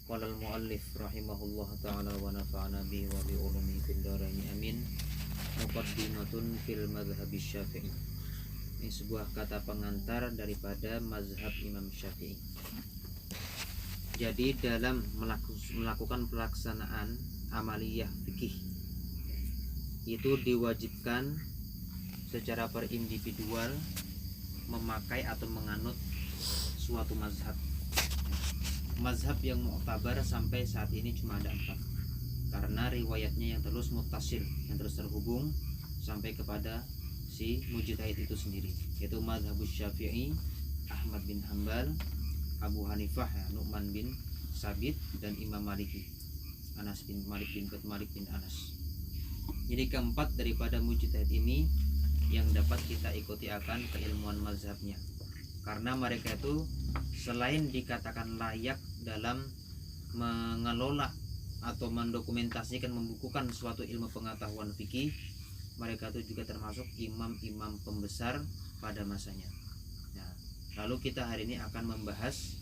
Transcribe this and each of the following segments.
Qala al-muallif rahimahullah ta'ala wa nafa'ana bihi wa bi ulumihi fid dharain amin. Muqaddimatun fil madhhab Syafi'i. Ini sebuah kata pengantar daripada mazhab Imam Syafi'i. Jadi dalam melakukan pelaksanaan amaliyah fikih itu diwajibkan secara berindividual memakai atau menganut suatu mazhab. Mazhab yang mu'tabar sampai saat ini cuma ada 4, karena riwayatnya yang terus muttasil, yang terus terhubung sampai kepada si mujtahid itu sendiri, yaitu mazhabus Syafi'i, Ahmad bin Hanbal, Abu Hanifah, Nu'man bin Sabit, dan Imam Maliki, Anas bin Malik bin Anas. Jadi keempat daripada mujtahid ini yang dapat kita ikuti akan keilmuan mazhabnya, karena mereka itu selain dikatakan layak dalam mengelola atau mendokumentasikan, membukukan suatu ilmu pengetahuan fikih, mereka itu juga termasuk imam-imam pembesar pada masanya. Nah, lalu kita hari ini akan membahas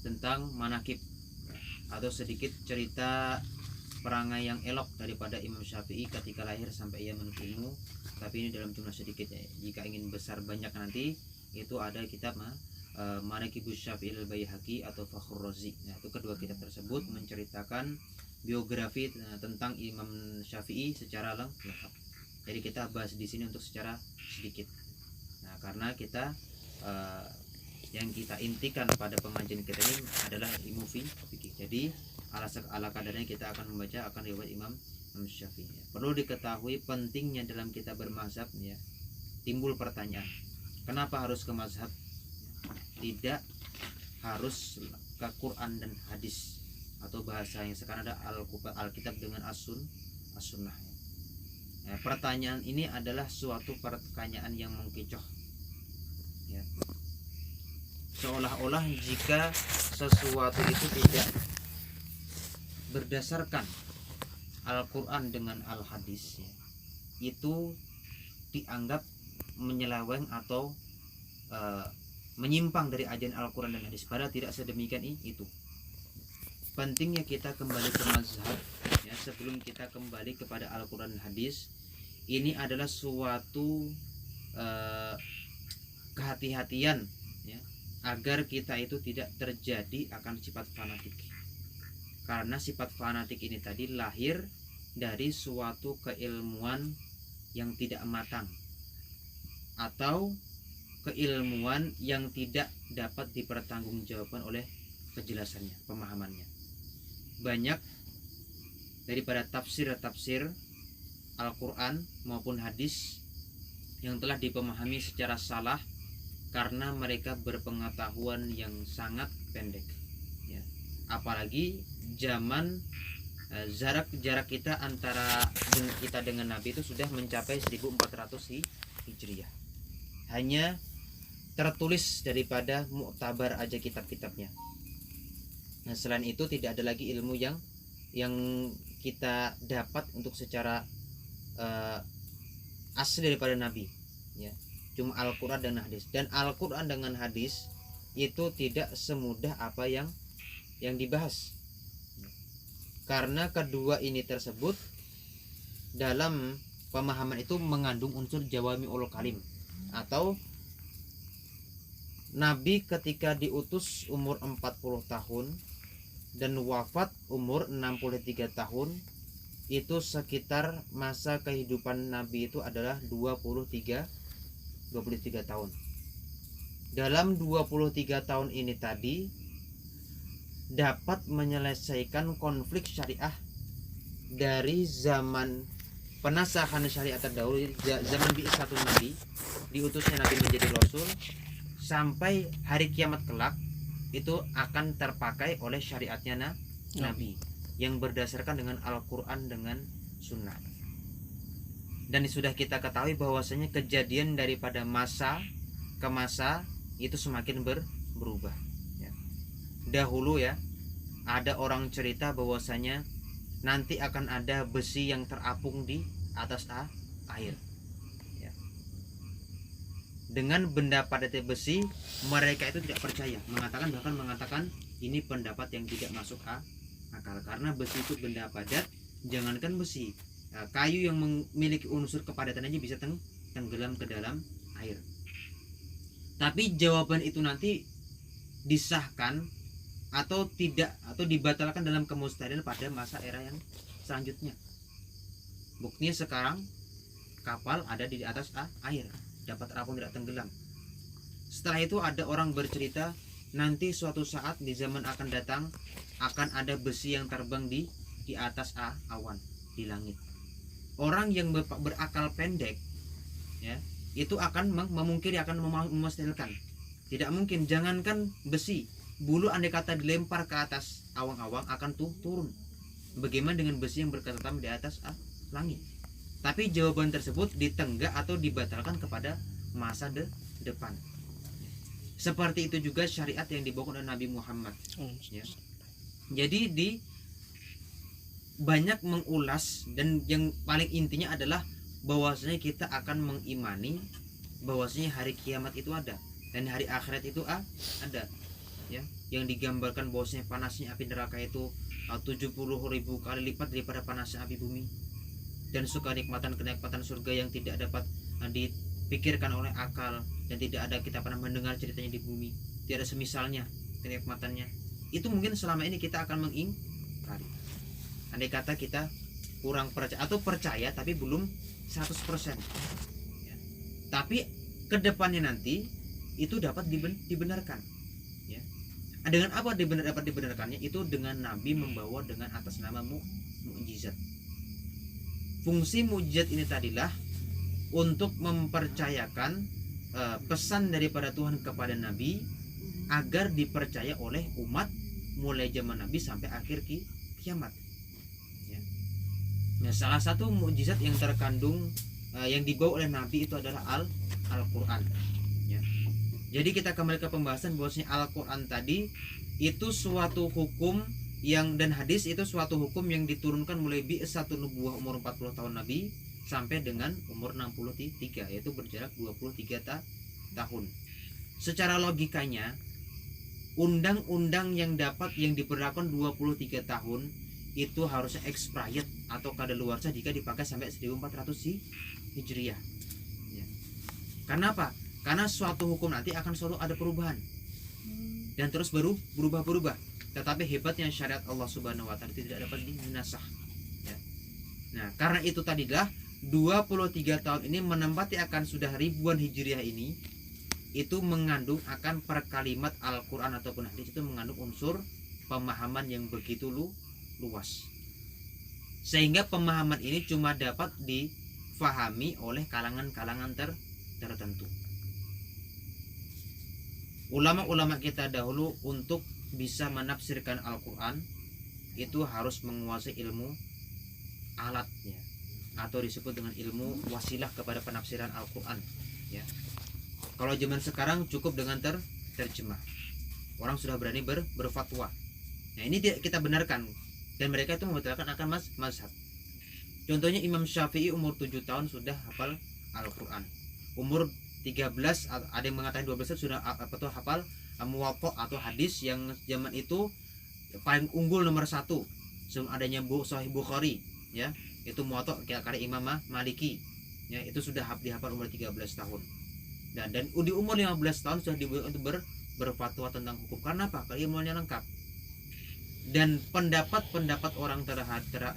tentang manakib atau sedikit cerita perangai yang elok daripada Imam Syafi'i ketika lahir sampai ia menuntut ilmu. Tapi ini dalam jumlah sedikit ya. Jika ingin besar banyak nanti itu ada kitab Manaqibus Syafi'i al-Baihaqi atau Fakhrur Razi. Nah, itu kedua kitab tersebut menceritakan biografi tentang Imam Syafi'i secara lengkap. Jadi kita bahas di sini untuk secara sedikit. Nah, karena kita yang kita intikan pada pengajian kita ini adalah ilmu fikih. Jadi ala kadarnya kita akan membaca akan riwayat Imam Syafi'i. Perlu diketahui pentingnya dalam kita bermazhab ya. Timbul pertanyaan, kenapa harus ke mazhab? Tidak harus ke Quran dan hadis, atau bahasa yang sekarang ada Alkitab dengan as-sunnah. Nah, pertanyaan ini adalah suatu pertanyaan yang mengkecoh ya. Seolah-olah jika sesuatu itu tidak berdasarkan Al-Quran dengan Al-Hadis ya, itu dianggap menyeleweng atau menyimpang dari ajaran Al-Quran dan Hadis. Padahal tidak sedemikian itu. Pentingnya kita kembali ke mazhab ya, sebelum kita kembali kepada Al-Quran dan Hadis. Ini adalah suatu kehati-hatian ya, agar kita itu tidak terjadi akan sifat fanatik. Karena sifat fanatik ini tadi lahir dari suatu keilmuan yang tidak matang, atau keilmuan yang tidak dapat dipertanggungjawabkan oleh kejelasannya, pemahamannya. Banyak daripada tafsir Al-Quran maupun hadis yang telah dipahami secara salah karena mereka berpengetahuan yang sangat pendek ya. Apalagi zaman jarak kita antara kita dengan Nabi itu sudah mencapai 1400 Hijriah. Hanya tertulis daripada mu'tabar aja kitab-kitabnya. Nah, selain itu tidak ada lagi ilmu yang kita dapat untuk secara asli daripada Nabi ya. Cuma Al-Quran dan hadis. Dan Al-Quran dengan hadis itu tidak semudah apa yang dibahas. Karena kedua ini tersebut dalam pemahaman itu mengandung unsur jawami'ul kalim, atau Nabi ketika diutus umur 40 tahun dan wafat umur 63 tahun, itu sekitar masa kehidupan Nabi itu adalah 23 tahun. Dalam 23 tahun ini tadi dapat menyelesaikan konflik syariah dari zaman penasahan syariat terdahulu, zaman bi'satul Nabi, diutusnya Nabi menjadi Rasul, sampai hari kiamat kelak itu akan terpakai oleh syariatnya Nabi yang berdasarkan dengan Al-Quran dengan Sunnah. Dan sudah kita ketahui bahwasanya kejadian daripada masa ke masa itu semakin berubah ya. Dahulu ya ada orang cerita bahwasanya nanti akan ada besi yang terapung di atas air ya. Dengan benda padat besi mereka itu tidak percaya, bahkan mengatakan Ini pendapat yang tidak masuk akal, karena besi itu benda padat. Jangankan besi, kayu yang memiliki unsur kepadatan aja bisa tenggelam ke dalam air. Tapi jawaban itu nanti disahkan atau tidak, atau dibatalkan dalam kemustahilan pada masa era yang selanjutnya. Buktinya sekarang kapal ada di atas air, dapat apapun tidak tenggelam. Setelah itu ada orang bercerita, nanti suatu saat di zaman akan datang akan ada besi yang terbang di atas awan, di langit. Orang yang berakal pendek, ya, itu akan memungkiri, akan memustahilkan. Tidak mungkin. Jangankan besi, bulu andai kata dilempar ke atas awang-awang akan turun. Bagaimana dengan besi yang berketam di atas langit? Tapi jawaban tersebut ditenggak atau dibatalkan kepada masa depan. Seperti itu juga syariat yang dibawa oleh Nabi Muhammad, ya. Jadi banyak mengulas, dan yang paling intinya adalah bahwasanya kita akan mengimani bahwasanya hari kiamat itu ada dan hari akhirat itu ada, ya, yang digambarkan bahwasanya panasnya api neraka itu 70.000 kali lipat daripada panasnya api bumi, dan suka kenikmatan surga yang tidak dapat dipikirkan oleh akal, dan tidak ada kita pernah mendengar ceritanya di bumi, tidak ada semisalnya kenikmatannya. Itu mungkin selama ini kita akan mengingkari. Andai kata kita kurang percaya atau percaya tapi belum 100%, ya. Tapi kedepannya nanti itu dapat dibenarkan, ya. Dengan apa dapat dibenarkannya? Itu dengan Nabi membawa dengan atas nama mukjizat. Fungsi mukjizat ini tadilah untuk mempercayakan pesan daripada Tuhan kepada Nabi agar dipercaya oleh umat mulai zaman Nabi sampai akhir kiamat. Nah, salah satu mukjizat yang terkandung yang dibawa oleh Nabi itu adalah Al-Quran, ya. Jadi kita kembali ke pembahasan bahwasanya Al-Quran tadi itu suatu hukum yang, dan hadis itu suatu hukum yang diturunkan mulai bi'satu nubuwah umur 40 tahun Nabi sampai dengan umur 63, yaitu berjarak 23 tahun. Secara logikanya undang-undang yang diberlakukan 23 tahun itu harusnya expired atau kadaluarsa jika dipakai sampai 1400 Hijriah, ya. Karena apa? Karena suatu hukum nanti akan selalu ada perubahan dan terus berubah. Tetapi hebatnya syariat Allah Subhanahu wa taala tidak dapat dinasah, ya. Nah, karena itu tadilah 23 tahun ini menempati akan sudah ribuan Hijriah ini, itu mengandung akan perkalimat Al-Quran ataupun hadis itu mengandung unsur pemahaman yang begitu luas, sehingga pemahaman ini cuma dapat difahami oleh kalangan-kalangan tertentu. Ulama-ulama kita dahulu untuk bisa menafsirkan Al-Quran itu harus menguasai ilmu alatnya, atau disebut dengan ilmu wasilah kepada penafsiran Al-Quran, ya. Kalau zaman sekarang cukup dengan terjemah, orang sudah berani berfatwa. Nah, ini tidak kita benarkan, dan mereka itu membatalkan akan mazhab. Contohnya Imam Syafi'i umur 7 tahun sudah hafal Al-Quran. Umur 13, ada yang mengatakan 12 sudah hafal Muwatta atau hadis yang zaman itu paling unggul nomor 1 sebelum adanya Sahih Bukhari, ya. Itu Muwatta karya Imam Maliki, ya, itu sudah dihafal umur 13 tahun. Dan di umur 15 tahun sudah dibuat untuk berfatwa tentang hukum. Karena apa? Karena ilmunya lengkap. Dan pendapat orang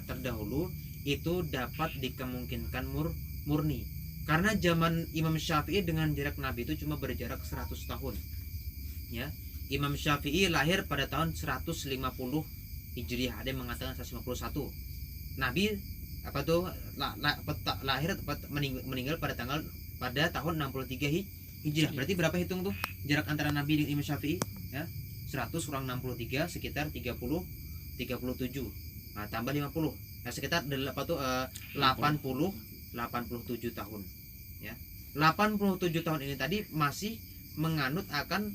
terdahulu itu dapat dikemungkinkan murni. Karena zaman Imam Syafi'i dengan jarak Nabi itu cuma berjarak 100 tahun, ya. Imam Syafi'i lahir pada tahun 150 Hijriah, ada yang mengatakan 151. Nabi meninggal pada tahun 63 Hijriah. Berarti berapa hitung tuh jarak antara Nabi dengan Imam Syafi'i, ya? 100 kurang 63 sekitar 37. Nah, tambah 50. Nah, sekitar 87 tahun, ya. 87 tahun ini tadi masih menganut akan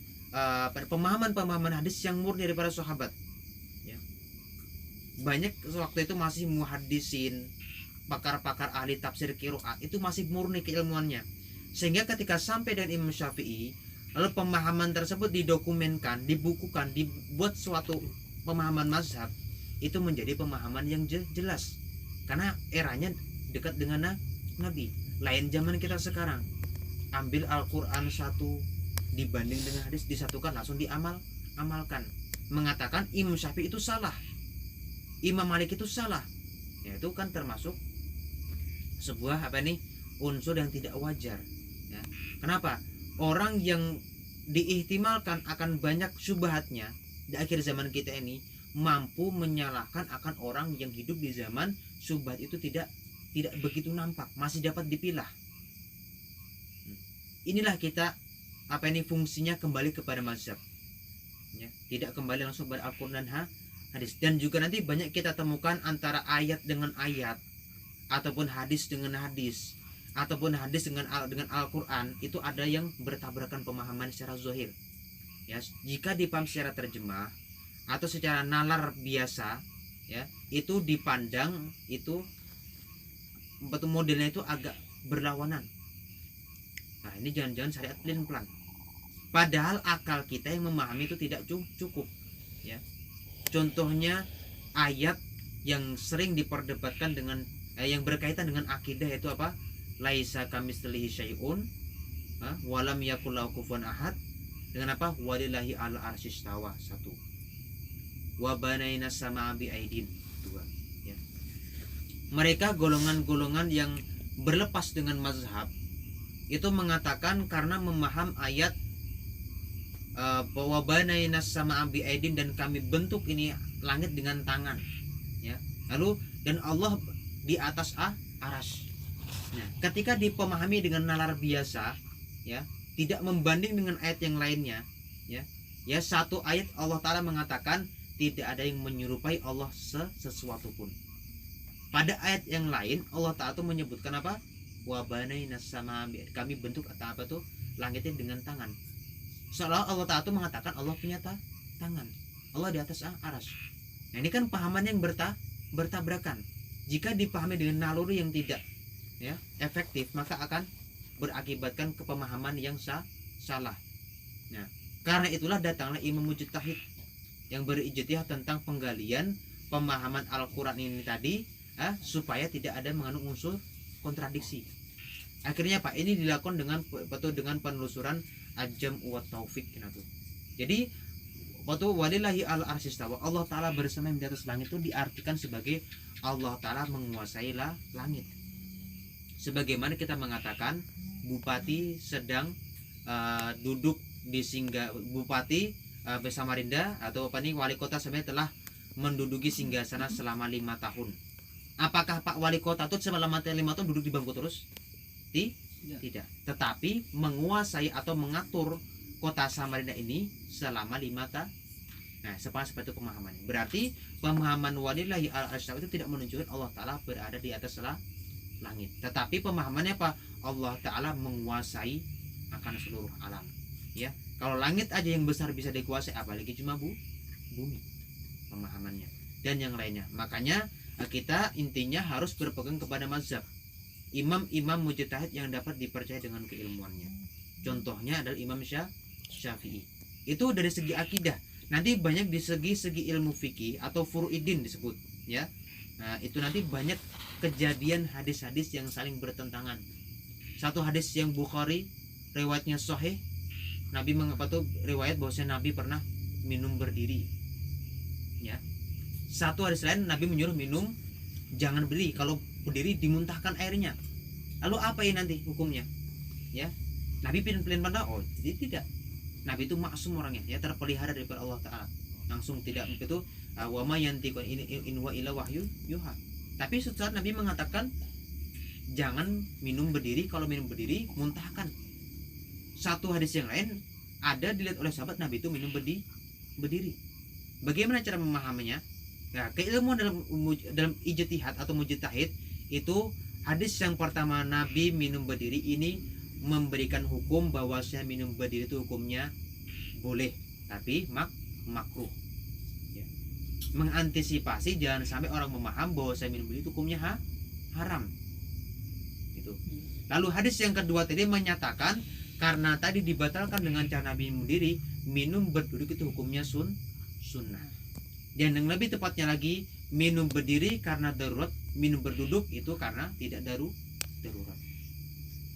pemahaman hadis yang murni daripada sahabat, ya. Banyak waktu itu masih muhaddisin, pakar-pakar ahli tafsir qiraat itu masih murni keilmuannya, sehingga ketika sampai dengan Imam Syafi'i lalu pemahaman tersebut didokumenkan, dibukukan, dibuat suatu pemahaman mazhab, itu menjadi pemahaman yang jelas karena eranya dekat dengan Nabi. Lain zaman kita sekarang, ambil Al-Quran satu dibanding dengan hadis, disatukan langsung amalkan, mengatakan Imam Syafi'i itu salah, Imam Malik itu salah, ya itu kan termasuk sebuah unsur yang tidak wajar, ya. Kenapa? Orang yang diihtimalkan akan banyak syubhatnya di akhir zaman kita ini mampu menyalahkan akan orang yang hidup di zaman syubhat itu tidak begitu nampak, masih dapat dipilah. Inilah kita fungsinya kembali kepada mazhab, ya, tidak kembali langsung pada Al-Quran dan hadis. Dan juga nanti banyak kita temukan antara ayat dengan ayat, ataupun hadis dengan hadis, ataupun hadis dengan Al-Quran, itu ada yang bertabrakan pemahaman secara zahir, ya. Jika dipaham secara terjemah atau secara nalar biasa, ya, itu dipandang itu betul modelnya itu agak berlawanan. Nah, ini jangan-jangan syariat pelin-pelan, padahal akal kita yang memahami itu tidak cukup, ya. Contohnya ayat yang sering diperdebatkan dengan yang berkaitan dengan akidah, yaitu apa? Laisa kamitslihi syai'un walam yakul lahu kufuwan ahad, dengan apa? Walillahi ala arsyish tawa, satu. Wa banaina sama'a bi aidin, dua, ya. Mereka golongan-golongan yang berlepas dengan mazhab itu mengatakan karena memaham ayat wa banaina sama'a bi aidin, dan kami bentuk ini langit dengan tangan, ya. Lalu dan Allah di atas arasy. Nah, ketika dipahami dengan nalar biasa, ya, tidak membanding dengan ayat yang lainnya, ya. Ya, satu ayat Allah Ta'ala mengatakan tidak ada yang menyerupai Allah sesuatu pun. Pada ayat yang lain Allah Ta'ala itu menyebutkan apa? Wa banaina sama, kami bentuk apa tuh langitnya dengan tangan. Seolah Allah Ta'ala itu mengatakan Allah punya tangan, Allah di atas arasy. Nah, ini kan pahaman yang bertabrakan. Jika dipahami dengan naluri yang tidak, ya, efektif, maka akan berakibatkan kepemahaman yang salah. Nah, karena itulah datanglah Imam Mujtahid yang berijtihad tentang penggalian pemahaman Al-Quran ini tadi, supaya tidak ada mengandung unsur kontradiksi. Akhirnya Pak, ini dilakukan dengan penelusuran ajam wa taufik, gitu. Jadi waktu walillahi al arsyish tawa, Allah Ta'ala bersama di atas langit itu diartikan sebagai Allah Ta'ala menguasai langit. Sebagaimana kita mengatakan bupati sedang duduk di bupati Samarinda atau wali kota sebenarnya telah menduduki singgasana selama 5 tahun. Apakah Pak wali kota itu selama 5 tahun duduk di bangku terus? Tidak. Tetapi menguasai atau mengatur kota Samarinda ini selama 5 tahun. Nah, seperti itu pemahamannya. Berarti pemahaman walillahi al-arsy itu tidak menunjukkan Allah Ta'ala berada di atas langit. Tetapi pemahamannya apa? Allah Ta'ala menguasai akan seluruh alam, ya. Kalau langit aja yang besar bisa dikuasai, apalagi cuma bumi. Pemahamannya dan yang lainnya. Makanya kita intinya harus berpegang kepada mazhab imam-imam mujtahid yang dapat dipercaya dengan keilmuannya. Contohnya adalah Imam Syafi'i. Itu dari segi akidah. Nanti banyak di segi ilmu fikih atau furu'idin disebut, ya. Nah, itu nanti banyak kejadian hadis-hadis yang saling bertentangan. Satu hadis yang Bukhari riwayatnya sahih, Nabi riwayat bahwasanya Nabi pernah minum berdiri, ya. Satu hadis lain Nabi menyuruh minum jangan berdiri, kalau berdiri dimuntahkan airnya. Lalu apa ini nanti hukumnya, ya? Nabi pilih pada jadi tidak. Nabi itu maksum orangnya, ya, terpelihara daripada Allah Ta'ala, langsung tidak itu wa ma yantiqu in wa ila wahyu yuha. Tapi setelah Nabi mengatakan jangan minum berdiri, kalau minum berdiri muntahkan. Satu hadis yang lain ada dilihat oleh sahabat Nabi itu minum berdiri. Bagaimana cara memahaminya? Nah, keilmuan dalam ijtihad atau mujtahid itu hadis yang pertama Nabi minum berdiri ini memberikan hukum bahwasanya minum berdiri itu hukumnya boleh, tapi makruh, ya. Mengantisipasi jangan sampai orang memaham bahwa saya minum berdiri itu hukumnya haram, gitu. Lalu hadis yang kedua tadi menyatakan Karena tadi dibatalkan dengan cara Nabi berdiri, minum berduduk itu hukumnya sunnah. Dan yang lebih tepatnya lagi, minum berdiri karena darurat, minum berduduk itu karena tidak darurat.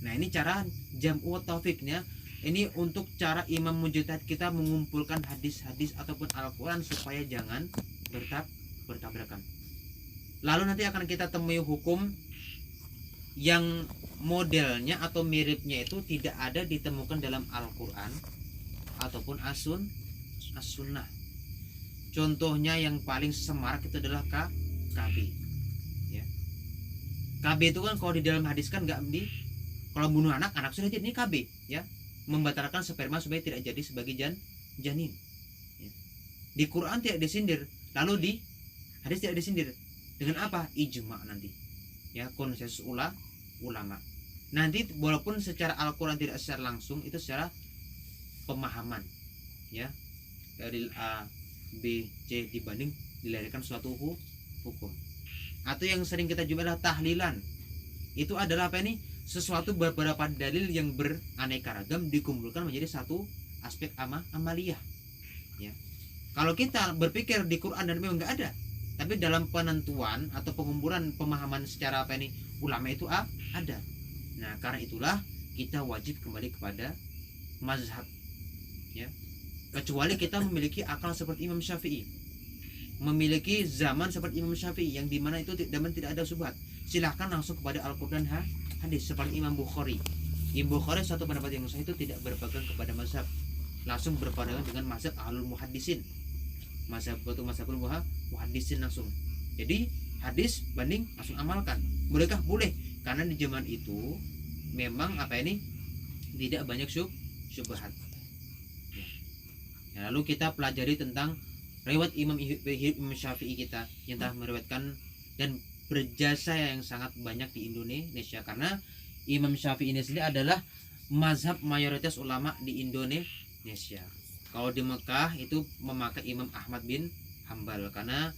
Nah, ini cara jam'u taufiknya. Ini untuk cara Imam Mujtahid kita mengumpulkan hadis-hadis ataupun Al-Quran supaya jangan bertabrakan. Lalu nanti akan kita temui hukum yang modelnya atau miripnya itu tidak ada ditemukan dalam Al-Quran ataupun as-sunnah. Contohnya yang paling semarak itu adalah KB. Ya. KB itu kan kalau di dalam hadis kan nggak kalau bunuh anak sudah jadi ini KB, ya, membatalkan sperma supaya tidak jadi sebagai janin. Ya. Di Quran tidak disindir, lalu di hadis tidak disindir. Dengan apa? Ijma nanti. Ya, konsensus ulama. Nanti walaupun secara Al-Quran tidak secara langsung, itu secara pemahaman, ya, dari A, B, C dibanding dilahirkan suatu hukum. Atau yang sering kita jumpa adalah tahlilan. Itu adalah apa ini? Sesuatu beberapa dalil yang beraneka ragam dikumpulkan menjadi satu aspek amaliyah. Ya. Kalau kita berpikir di Quran dan memang nggak ada, tapi dalam penentuan atau pengumpulan pemahaman secara apa ini ulama itu ada. Nah, karena itulah kita wajib kembali kepada mazhab, ya. Kecuali kita memiliki akal seperti Imam Syafi'i, memiliki zaman seperti Imam Syafi'i yang dimana itu tidak ada subhat, silahkan langsung kepada Al-Quran hadis. Seperti Imam Bukhari, satu pendapat yang sahih itu tidak berpegang kepada mazhab, langsung berpegangan dengan mazhab ahlul muhaddisin, mazhabul muhaddisin langsung. Jadi hadis banding langsung amalkan. Bolehkah? Boleh, karena di zaman itu memang apa ini tidak banyak syubhat. Ya, lalu kita pelajari tentang riwayat Imam Syafi'i kita yang telah meriwayatkan dan berjasa yang sangat banyak di Indonesia, karena Imam Syafi'i ini sendiri adalah mazhab mayoritas ulama di Indonesia. Kalau di Mekah itu memakai Imam Ahmad bin Hambal, karena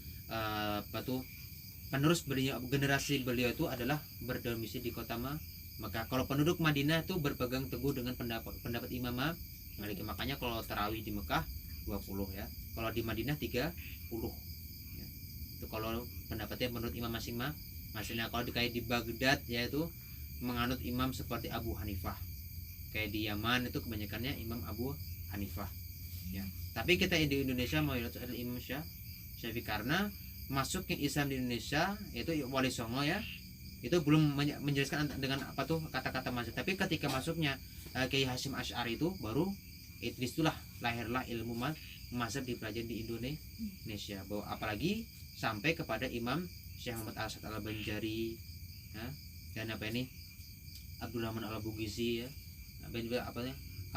penerus beliau, generasi beliau itu adalah berdomisili di kota Mekah. Kalau penduduk Madinah itu berpegang teguh dengan pendapat Imam Malik. Makanya kalau tarawih di Mekah 20, ya. Kalau di Madinah 30. Ya. Itu kalau pendapatnya menurut imam masing-masing. Kalau kayak di Baghdad yaitu menganut imam seperti Abu Hanifah. Kayak di Yaman itu kebanyakannya Imam Abu Hanifah. Ya. Tapi kita di Indonesia mayoritas adalah Imam Syafi'i, karena masuknya Islam di Indonesia itu Wali Songo, ya. Itu belum menjelaskan dengan apa tuh kata-kata mazhab. Tapi ketika masuknya Kiai Hasyim Asy'ari itu baru disitulah lahirlah ilmu mazhab dipelajari di Indonesia. Bahwa apalagi sampai kepada Imam Syekh Muhammad Al-Asad Al-Banjari, ya, dan apa ini Abdurrahman Al-Bughizi, ya,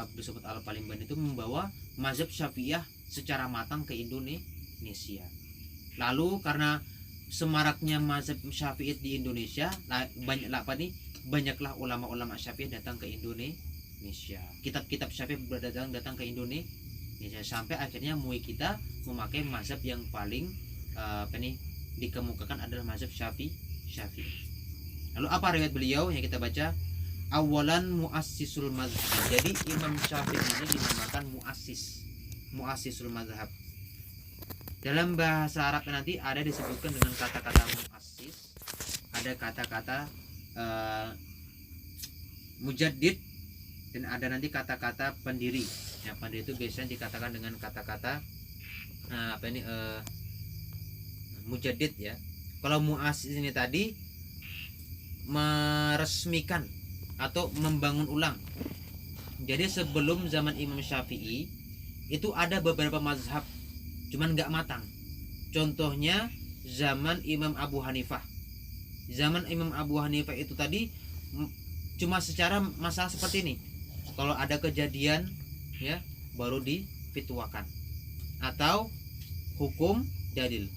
Abdul Somad Al-Palimbani itu membawa mazhab Syafi'iyah secara matang ke Indonesia. Lalu karena semaraknya mazhab Syafi'i di Indonesia, banyaklah ulama-ulama Syafi'i datang ke Indonesia. Kitab-kitab Syafi'i datang ke Indonesia, sampai akhirnya MUI kita memakai mazhab yang paling dikemukakan adalah mazhab Syafi'i. Lalu apa riwayat beliau yang kita baca? Awalan muassisul mazhab. Jadi Imam Syafi'i ini dinamakan muassisul mazhab. Dalam bahasa Arab nanti ada disebutkan dengan kata-kata muassis, ada kata-kata mujaddid, dan ada nanti kata-kata pendiri. Ya, pendiri itu biasanya dikatakan dengan kata-kata mujaddid, ya. Kalau muassis ini tadi meresmikan atau membangun ulang. Jadi sebelum zaman Imam Syafi'i itu ada beberapa mazhab, cuman nggak matang. Contohnya zaman Imam Abu Hanifah. Zaman Imam Abu Hanifah itu tadi cuma secara masalah seperti ini. Kalau ada kejadian, ya, baru difitwakan. Atau hukum dalil.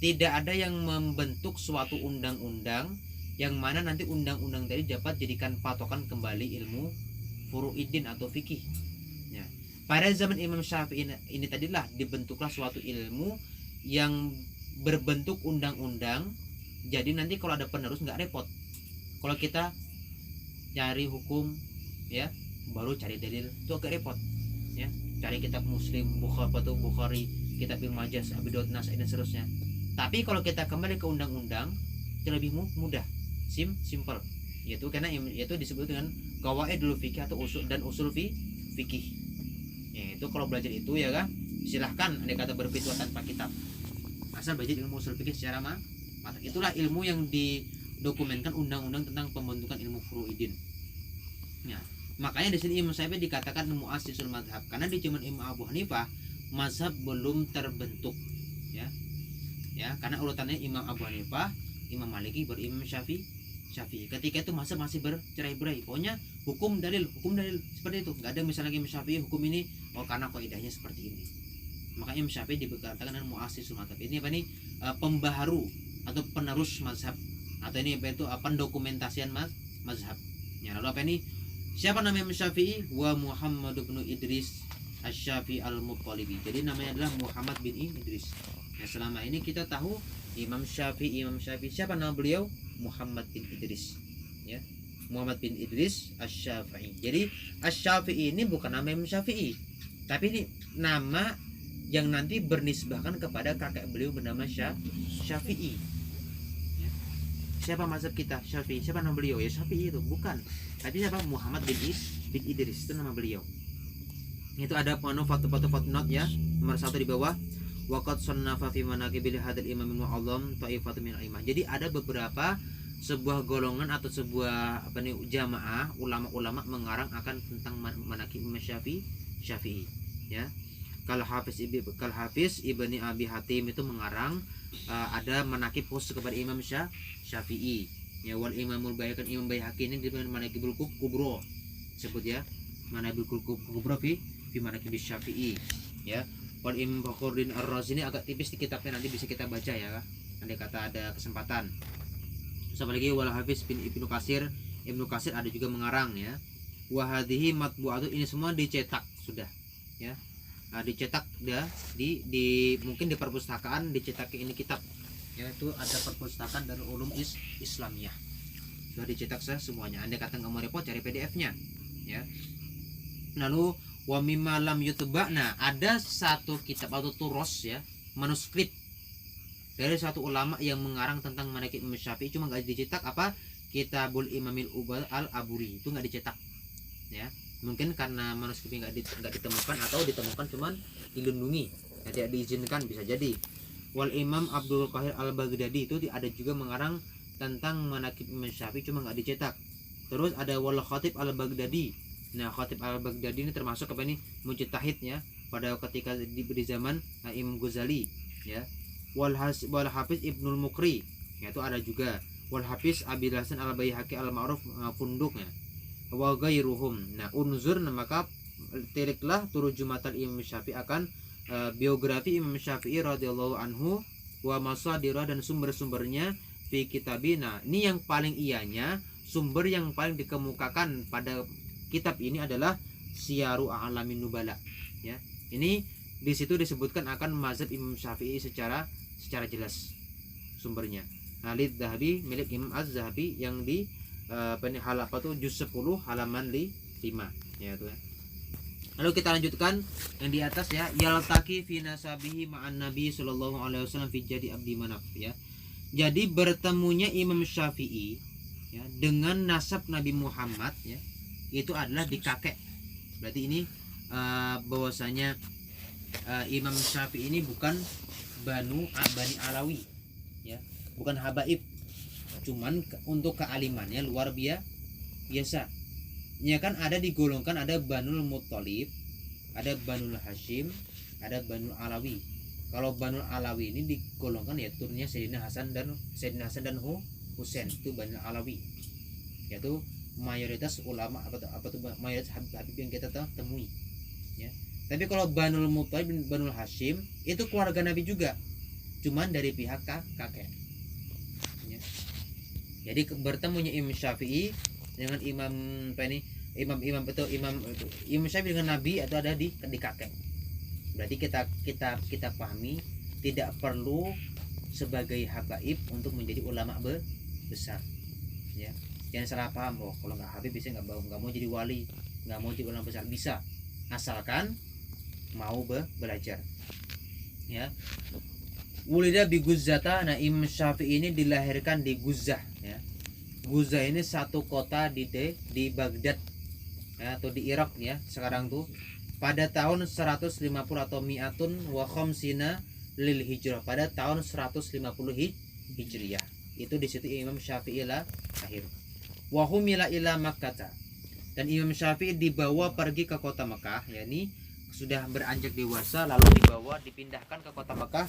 Tidak ada yang membentuk suatu undang-undang yang mana nanti undang-undang tadi dapat jadikan patokan kembali ilmu furu'iddin atau fikih. Ya. Pada zaman Imam Syafi'i ini tadilah dibentuklah suatu ilmu yang berbentuk undang-undang. Jadi nanti kalau ada penerus nggak repot. Kalau kita cari hukum ya, baru cari dalil, itu agak repot ya. Cari kitab Muslim, Bukhari, kitab Ibnu Majah, Abi Daud, Nasai dan seterusnya. Tapi kalau kita kembali ke undang-undang itu lebih mudah, simple, yaitu karena yaitu disebut dengan qawaidul fikih atau usul fikih. Ya, itu kalau belajar itu ya kan, silahkan ada kata berfitwa tanpa kitab, asal belajar ilmu usul fikih secara matang. Itulah ilmu yang didokumenkan undang-undang tentang pembentukan ilmu furu'idin. Ya, makanya di sini Imam Syafi'i dikatakan mu'assisul mazhab, karena di zaman Imam Abu Hanifah mazhab belum terbentuk ya. Ya, karena urutannya Imam Abu Hanifah, Imam Maliki, baru Imam Syafi'i. Ketika itu mazhab masih bercerai-berai. Pokoknya hukum dalil seperti itu. Enggak ada misalnya Imam Syafi'i hukum ini karena kaidahnya seperti ini. Makanya Imam Syafi'i dikatakan dengan mu'assisul mazhab. Ini apa nih? Pembaharu atau penerus mazhab, atau ini apa itu pendokumentasian mazhab. Ya, lalu apa ini? Siapa nama Imam Syafi'i? Wa Muhammad bin Idris Asy-Syafi'i Al-Muttalibi. Jadi namanya adalah Muhammad bin Idris. Ya, selama ini kita tahu Imam Syafi'i. Siapa nama beliau? Muhammad bin Idris. Ya, Muhammad bin Idris Asy-Syafi'i. Jadi Asy-Syafi'i ini bukan nama Imam Syafi'i, tapi ini nama yang nanti bernisbahkan kepada kakek beliau bernama Syafi'i. Ya. Siapa mazhab kita? Syafi'i. Siapa nama beliau? Ya Syafi'i itu, bukan. Tapi siapa? Muhammad bin Idris, itu nama beliau. Itu ada footnote ya, nomor 1 di bawah. Waqad sannafa fi manaqibil hadzal imam mu'azzam ta'ifatu min al-imam. Jadi ada beberapa sebuah golongan atau sebuah jamaah ulama-ulama mengarang akan tentang manaqib Imam Syafi'i ya. Kal Hafiz Ibni Abi Hatim itu mengarang ada manaqib khusus kepada Imam Syafi'i ya. Wal Imamul Baihaqi, Imam Baihaqi ini di Manaqibul Kubra sebut ya, Manaqibul Kubra fi Manaqib Syafi'i ya. Wal Imam Fakhruddin Ar-Razi ini agak tipis di kitabnya, nanti bisa kita baca ya, andai kata ada kesempatan. Sama lagi wal Hafiz bin Ibnu Katsir ada juga mengarang ya. Wa hadhihi matbu'atu, ini semua dicetak sudah ya. Nah, dicetak ya di mungkin di perpustakaan dicetak ini kitab ya, itu ada perpustakaan Darul Ulum Islamiyah, sudah dicetak semuanya. Andai kata nggak mau repot cari PDF-nya ya. Lalu wa mimma lam yutba, nah ada satu kitab atau turos ya, manuskrip dari satu ulama yang mengarang tentang manaqib Imam Syafi'i, cuma nggak dicetak, apa, Kitabul Imamil Ubal Al-Aburi, itu nggak dicetak ya. Mungkin karena manuskripnya nggak ditemukan, atau ditemukan cuman dilindungi ya, tidak diizinkan, bisa jadi. Wal Imam Abdul Qahir Al-Baghdadi itu ada juga mengarang tentang manaqib Imam Syafi'i, cuma nggak dicetak. Terus ada Wal Khatib Al-Baghdadi. Nah, Khatib Al-Baghdadi ini termasuk apa ini? Mujtahid ya, pada ketika di zaman Imam Ghazali ya. Wal Hafiz Ibnul Mukri ya, itu ada juga. Wal Hafiz Abil Hasan Al-Baihaqi Al-Ma'ruf Funduk ya. Wa ghairuhum. Nah, unzur, maka teriklah turujumatal Imam Syafi'i akan biografi Imam Syafi'i radhiyallahu anhu wa masadirah, dan sumber-sumbernya fi kitabina. Ini yang paling ianya, sumber yang paling dikemukakan pada kitab ini adalah Syiaru A'lamin Nubala ya. Ini di situ disebutkan akan mazhab Imam Syafi'i secara jelas sumbernya. Halid Zahabi, milik Imam Az-Zahabi, yang di halaman tuh juz 10 halaman 5 ya itu ya. Lalu kita lanjutkan yang di atas ya, yaltaqi fi nasabihi ma'an Nabi sallallahu alaihi wasallam fi jadi Abdi Manaf ya. Jadi bertemunya Imam Syafi'i ya dengan nasab Nabi Muhammad ya, itu adalah di kakek. Berarti ini bahwasanya Imam Syafi'i ini bukan Bani Alawi ya, bukan habaib, cuman untuk kealimannya luar biasa ya kan. Ada digolongkan, ada Banul Muttalib, ada Banul Hashim, ada Banul Alawi. Kalau Banul Alawi ini digolongkan ya turunnya Sayyidina Hasan dan Husain, itu Banul Alawi, yaitu mayoritas ulama apa tuh mayoritas habib yang kita temui ya. Tapi kalau Banul Muttalib, Banul Hashim itu keluarga Nabi juga, cuman dari pihak kakek ya. Jadi bertemunya Imam Syafi'i dengan Imam Syafi'i dengan Nabi itu ada di kakek. Berarti kita pahami tidak perlu sebagai habaib untuk menjadi ulama besar ya. Jangan salah paham, oh kalau nggak Habib bisa nggak mau jadi wali, nggak mau jadi ulama besar, bisa asalkan mau belajar ya. Wulida bi Guzzata. Nah, Imam Syafi'i ini dilahirkan di Guzzah ya. Guzzah ini satu kota di Baghdad ya, atau di Irak ya sekarang tuh, pada tahun 150 atau mi'atun wa khamsina lil hijrah, pada tahun 150 hijriyah. Itu di situ Imam Syafi'i lahir. Wa humila ila Makkah. Dan Imam Syafi'i dibawa pergi ke kota Mekah, yakni sudah beranjak dewasa lalu dipindahkan ke kota Mekah.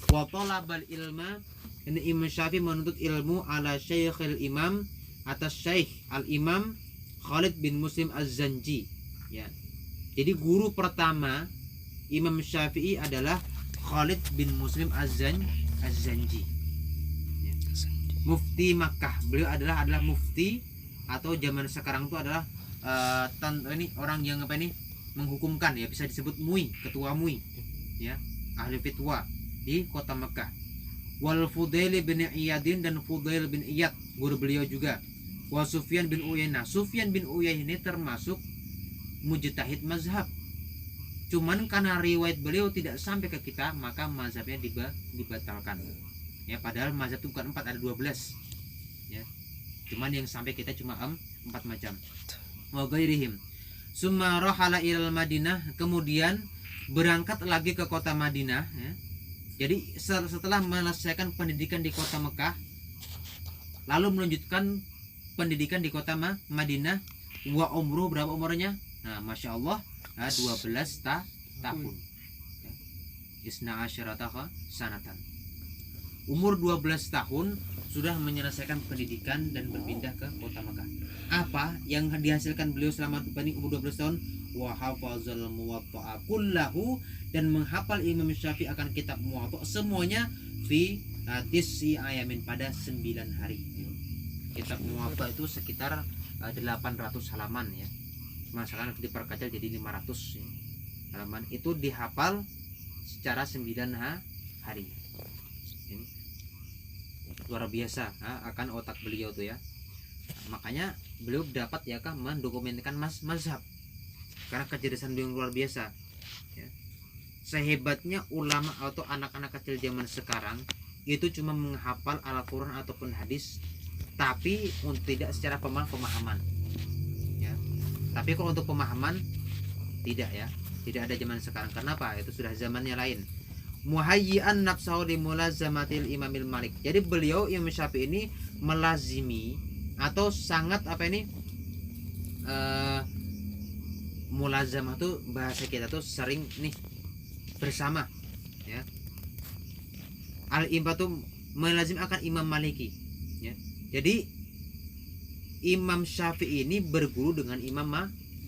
Wa talabal ilma. Ini Imam Syafi'i menuntut ilmu ala Syekhil Imam, atas Syekh Al-Imam Khalid bin Muslim Az-Zanji ya. Jadi guru pertama Imam Syafi'i adalah Khalid bin Muslim Az-Zanji ya. Mufti Makkah. Beliau adalah mufti, atau zaman sekarang itu adalah ini orang yang menghukumkan ya, bisa disebut MUI, ketua MUI ya, ahli fatwa di kota Mekah. Wal Fudail bin Iyadin, dan Fudail bin Iyad guru beliau juga. Wa Sufyan bin Uyainah. Sufyan bin Uyainah ini termasuk mujtahid mazhab, cuman karena riwayat beliau tidak sampai ke kita maka mazhabnya dibatalkan ya. Padahal mazhab itu bukan 4, ada 12 ya, cuman yang sampai kita cuma 4 macam. Wa ghairihim. Summa rahala ilal Madinah. Kemudian berangkat lagi ke kota Madinah ya. Jadi setelah menyelesaikan pendidikan di kota Mekah, lalu melanjutkan pendidikan di kota Madinah. Wa umruh, berapa umurnya? Nah, Masya Allah 12 tahun ya. Isna asyarata sanatan. Umur 12 tahun sudah menyelesaikan pendidikan dan berpindah ke kota Mekah. Apa yang dihasilkan beliau selama umur 12 tahun? Wa hafazal muwatta'a kullahu, dan menghafal Imam Syafi'i akan kitab Muwatta semuanya fi tis'i ayamin, pada 9 hari. Kitab Muwatta itu sekitar 800 halaman ya. Masakan diperkecil jadi 500 ya. Halaman itu dihafal secara 9 hari. Ini luar biasa akan otak beliau tuh ya. Makanya beliau dapat ya mendokumentasikan mazhab karena kecerdasan beliau luar biasa ya. Sehebatnya ulama atau anak-anak kecil zaman sekarang itu cuma menghafal Al-Quran ataupun hadis, tapi tidak secara pemahaman ya. Tapi kalau untuk pemahaman tidak ya, tidak ada zaman sekarang. Kenapa? Itu sudah zamannya lain. Muhayyi'an nafsahu li mulazamatil Imamil Malik. Jadi beliau Imam Syafi'i ini melazimi atau sangat mulazamah tuh bahasa kita tuh sering nih bersama ya. Al-imam tuh melazim akan Imam Maliki ya. Jadi Imam Syafi'i ini berguru dengan Imam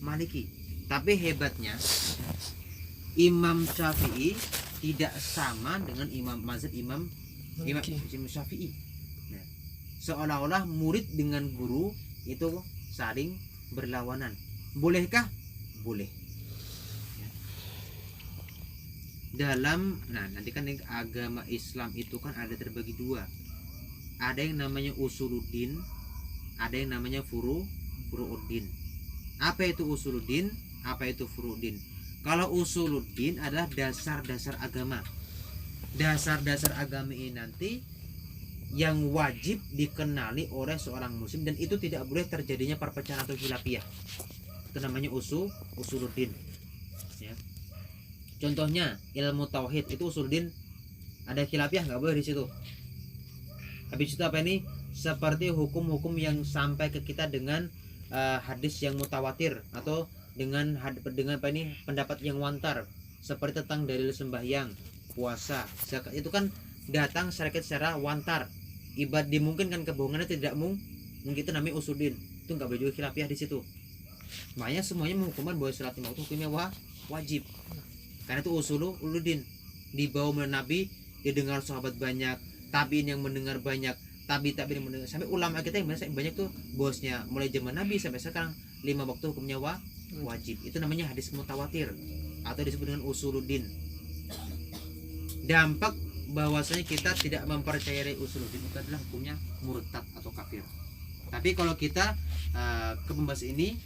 Maliki. Tapi hebatnya Imam Syafi'i tidak sama dengan mazhab Imam Syafi'i. Nah, seolah-olah murid dengan guru itu saling berlawanan. Bolehkah? Boleh. Ya. Nanti kan agama Islam itu kan ada terbagi dua. Ada yang namanya usuluddin, ada yang namanya furu'uddin. Apa itu usuluddin? Apa itu furu'uddin? Kalau usuluddin adalah dasar-dasar agama. Dasar-dasar agama ini nanti yang wajib dikenali oleh seorang muslim, dan itu tidak boleh terjadinya perpecahan atau khilafiyah. Itu namanya usuluddin ya. Contohnya ilmu tauhid, itu usuluddin, ada khilafiyah nggak boleh di situ. Habis itu apa ini? Seperti hukum-hukum yang sampai ke kita dengan hadis yang mutawatir, atau dengan pendapat yang wantar, seperti tentang dalil sembahyang, puasa, zakat, itu kan datang secara wantar. Ibad dimungkinkan kebohongannya tidak mungkin, itu namanya usuluddin. Itu nggak boleh juga khilafiyah di situ. Makanya semuanya menghukumkan bahwa salat lima waktu hukumnya wajib. Karena itu usuluddin. Dibawa oleh Nabi, didengar sahabat banyak, tabiin yang mendengar banyak, tabiin yang mendengar, sampai ulama kita yang banyak tuh bosnya mulai zaman Nabi sampai sekarang 5 waktu hukumnya wajib. Itu namanya hadis mutawatir atau disebut dengan usuluddin. Dampak bahwasanya kita tidak mempercayai usuluddin itu adalah hukumnya murtad atau kafir. Tapi kalau kita ke pembahas ini,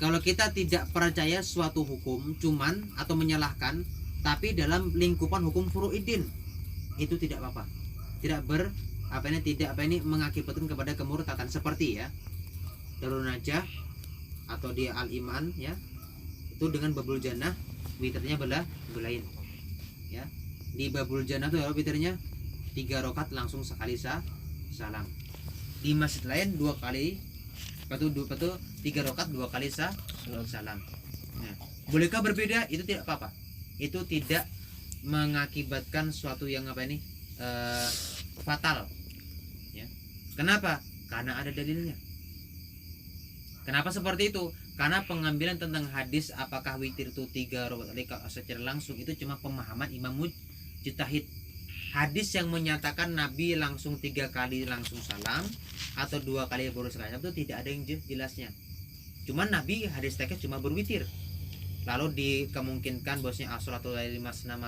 kalau kita tidak percaya suatu hukum cuman atau menyalahkan tapi dalam lingkupan hukum furu'idin, itu tidak apa-apa, tidak mengakibatkan kepada kemurtadan. Seperti ya Darun Najah atau di Al-Iman ya, itu dengan babul jannah witirnya belain ya. Di babul jannah itu witirnya 3 rakaat langsung sekali salam. Di masjid lain 2 kali, betul 3 rakaat 2 kali salam. Nah, bolehkah berbeda? Itu tidak apa-apa. Itu tidak mengakibatkan suatu yang fatal ya. Kenapa? Karena ada dalilnya. Kenapa seperti itu? Karena pengambilan tentang hadis apakah witir itu 3 rakaat secara langsung itu cuma pemahaman Imam Mujtahid. Hadis yang menyatakan Nabi langsung 3 kali langsung salam atau 2 kali baru sekali salam itu tidak ada yang jelasnya. Cuman Nabi hadis teksnya cuma berwitir. Lalu dikemungkinkan bosnya as-salatul laili masna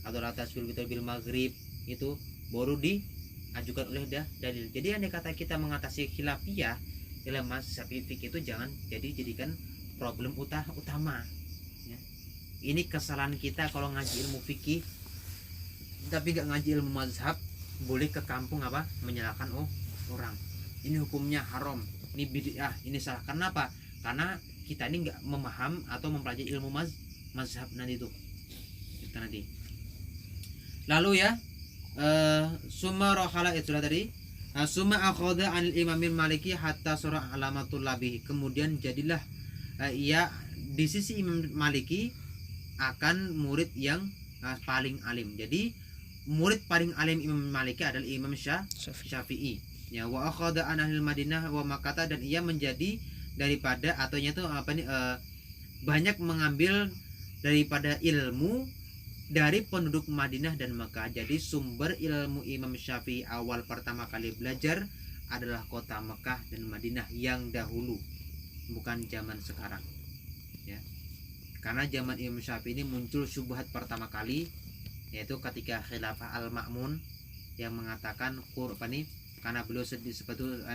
atau tasbih witir bil maghrib itu baru diajukan oleh dalil. Jadi andai kata kita mengatasi khilafiyah dalam mazhab fikih itu jangan jadikan problem utama ya. Ini kesalahan kita kalau ngaji ilmu fikih tapi gak ngaji ilmu mazhab, boleh ke kampung menyalahkan orang. Ini hukumnya haram, ini bid'ah, ini salah. Kenapa? Karena kita ini gak memaham atau mempelajari ilmu mazhab nanti itu. Kita nanti. Lalu ya summa rohala itu tadi. Summa akhadha anil imamil maliki hatta surah alamatul labih. Kemudian jadilah ia di sisi Imam Maliki akan murid yang paling alim. Jadi murid paling alim Imam Maliki adalah Imam Syafi'i. Ya, wa akhadha an ahli Madinah wa Makkah, dan ia menjadi daripada ataunya itu banyak mengambil daripada ilmu dari penduduk Madinah dan Mekah. Jadi sumber ilmu Imam Syafi'i awal pertama kali belajar adalah kota Mekah dan Madinah yang dahulu, bukan zaman sekarang ya. Karena zaman Imam Syafi'i ini muncul syubhat pertama kali, yaitu ketika khilafah Al-Ma'mun yang mengatakan karena beliau sebetulnya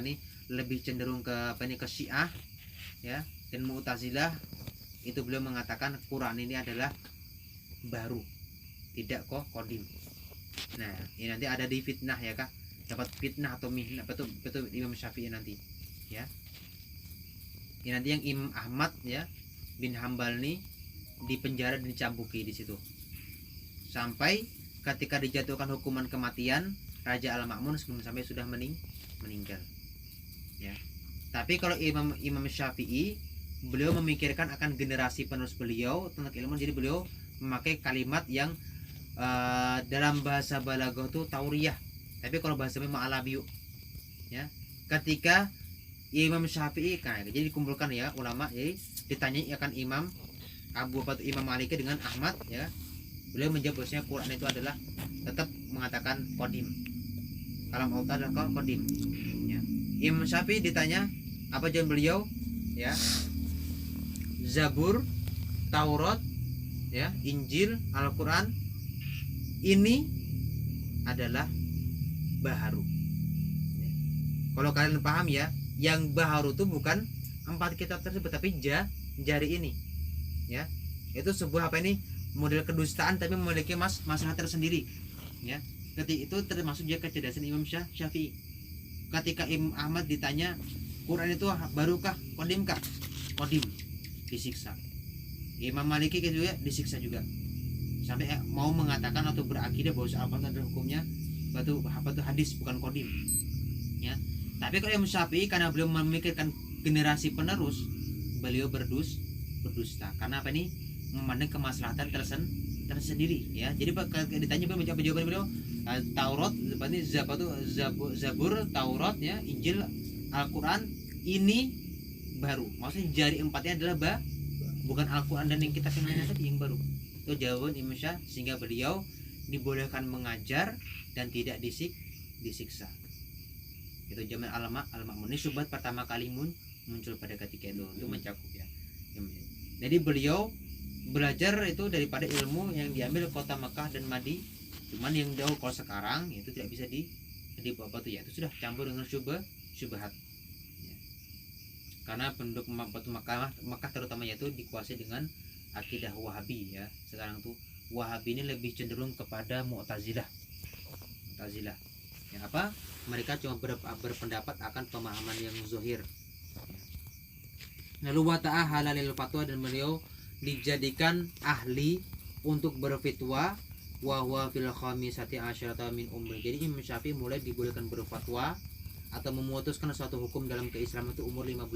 lebih cenderung ke Syiah ya, dan Mu'tazilah, itu beliau mengatakan Quran ini adalah baru, tidak kodim. Nah, ini nanti ada di fitnah ya Kak, dapat fitnah atau mihnah betul Imam Syafi'i nanti ya. Ini nanti yang Imam Ahmad ya bin Hambal nih dipenjara dan dicambuki di situ sampai ketika dijatuhkan hukuman kematian Raja Al-Ma'mun sebelum sampai sudah meninggal ya. Tapi kalau Imam Syafi'i, beliau memikirkan akan generasi penerus beliau tentang ilmu, jadi beliau memakai kalimat yang dalam bahasa balaghah itu tauriyah, tapi kalau bahasa ma'alabiyu ya. Ketika Imam Syafi'i jadi dikumpulkan ya ulama, jadi ditanya akan Imam Maliki dengan Ahmad ya, beliau menjawab bahwasanya Quran itu adalah tetap mengatakan qadim, kalam Allah adalah qadim ya. Imam Syafi'i ditanya, apa jawaban beliau ya? Zabur, Taurat ya, Injil, Al-Quran ini adalah baharu ya. Kalau kalian paham ya, yang baharu itu bukan 4 kitab tersebut, tapi jari ini ya. Itu sebuah model kedustaan tapi memiliki masalah tersendiri ya. Ketika itu termasuk juga kecerdasan Imam Syafi'i. Ketika Imam Ahmad ditanya Quran itu barukah, qadimkah? Qadim, disiksa. Imam Maliki juga disiksa juga, sampai mau mengatakan atau berakidah bahwa Al-Quran adalah hukumnya batu hadis bukan qadim ya. Tapi kalau Imam Syafi'i, karena beliau memikirkan generasi penerus, beliau berdusta karena memandang kemaslahatan tersendiri ya. Jadi ditanya menjawab jawaban beliau Taurat Zabur, Taurat ya, Injil, Al-Quran ini baru, maksudnya jari 4-nya adalah bukan Al-Quran dan yang kita kenal tadi yang baru. Itu jawaban Imam Syafi'i, sehingga beliau dibolehkan mengajar dan tidak disiksa. Itu zaman Al-Ma'mun. Ini syubhat pertama kali muncul pada ketika itu mencakup ya. Jadi beliau belajar itu daripada ilmu yang diambil kota Mekah dan Madi. Cuman yang jauh kalau sekarang itu tidak bisa Jadi apa tuh ya, itu sudah campur dengan syubhat ya. Karena penduduk Makkah terutama itu dikuasai dengan akidah Wahabi ya. Sekarang tuh Wahabi ini lebih cenderung kepada Mu'tazilah ya, apa mereka cuma berpendapat akan pemahaman yang zahir. Lalu wa ta'ahala lil fatwa, dan beliau dijadikan ahli untuk berfatwa wa huwa fil khamisati asyarata min umri. Jadi Imam Syafi'i mulai dibolehkan berfatwa atau memutuskan suatu hukum dalam keislaman itu umur 15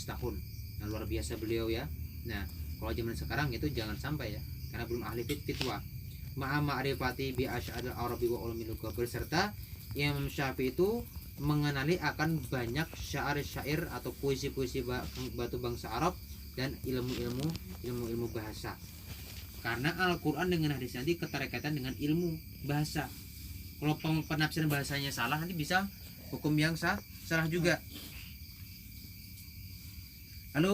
tahun. Nah, luar biasa beliau ya. Nah, kalau zaman sekarang itu jangan sampai ya, karena belum ahli fatwa. Ma'a ma'rifati bi asy'aril arabi wa ulumil lugah, berserta Imam Syafi'i itu mengenali akan banyak syair-syair atau puisi-puisi batu bangsa Arab dan ilmu bahasa. Karena Al-Quran dengan hadis nanti keterkaitan dengan ilmu bahasa. Kalau penafsiran bahasanya salah, nanti bisa hukum yang salah juga. Lalu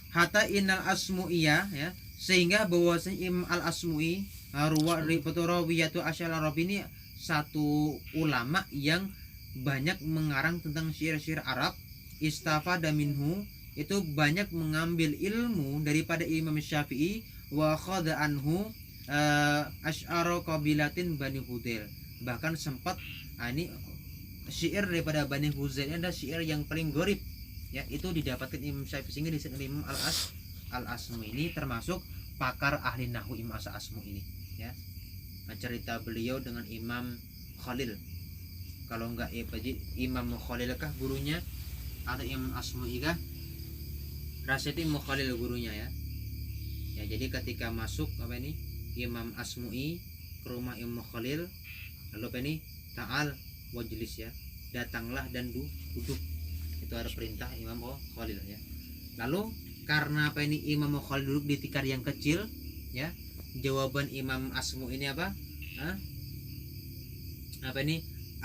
hatta innal asmu'iyah ya, sehingga bahwasanya Imam Al-Asmu'i rawiyatu asyal Arab ini satu ulama yang banyak mengarang tentang syair-syair Arab. Istafada minhu, itu banyak mengambil ilmu daripada Imam Syafi'i. Wa khadha anhu asy'ara qabilatin Bani Hudail, bahkan sempat ini syair daripada Bani Hudail ada syair yang paling gharib ya, itu didapatkan Imam Syafi'i, sehingga disebut Imam Al-Asmu ini termasuk pakar ahli nahwu Imam Al-Asmu ini ya. Nah, cerita beliau dengan Imam Khalil, kalau enggak Imam Khalil kah gurunya atau Imam Asmu'i kah, rasa itu Imam Khalil gurunya ya. Ya, jadi ketika masuk Imam Asmu'i ke rumah Imam Khalil, lalu ta'al wajlis ya, datanglah dan duduk. Itu ada perintah Imam Khalil ya. Lalu karena Imam Khalil duduk di tikar yang kecil ya, jawaban Imam Asmu ini apa?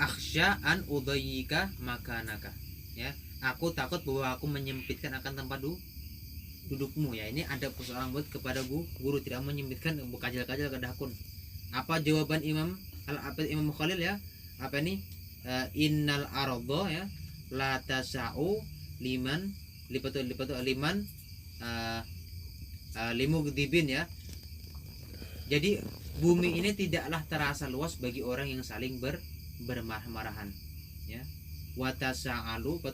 Akhsya an udayyika makanaka ya, aku takut bahwa aku menyempitkan akan tempat dudukmu ya. Ini ada persoalan buat kepada guru tidak menyempitkan kajal-kajal ke dakun. Apa jawaban Imam Khalil ya? Innal ardo ya la tasa'u liman limugdibin ya. Jadi bumi ini tidaklah terasa luas bagi orang yang saling bermarah-marahan ya. Watasa'alu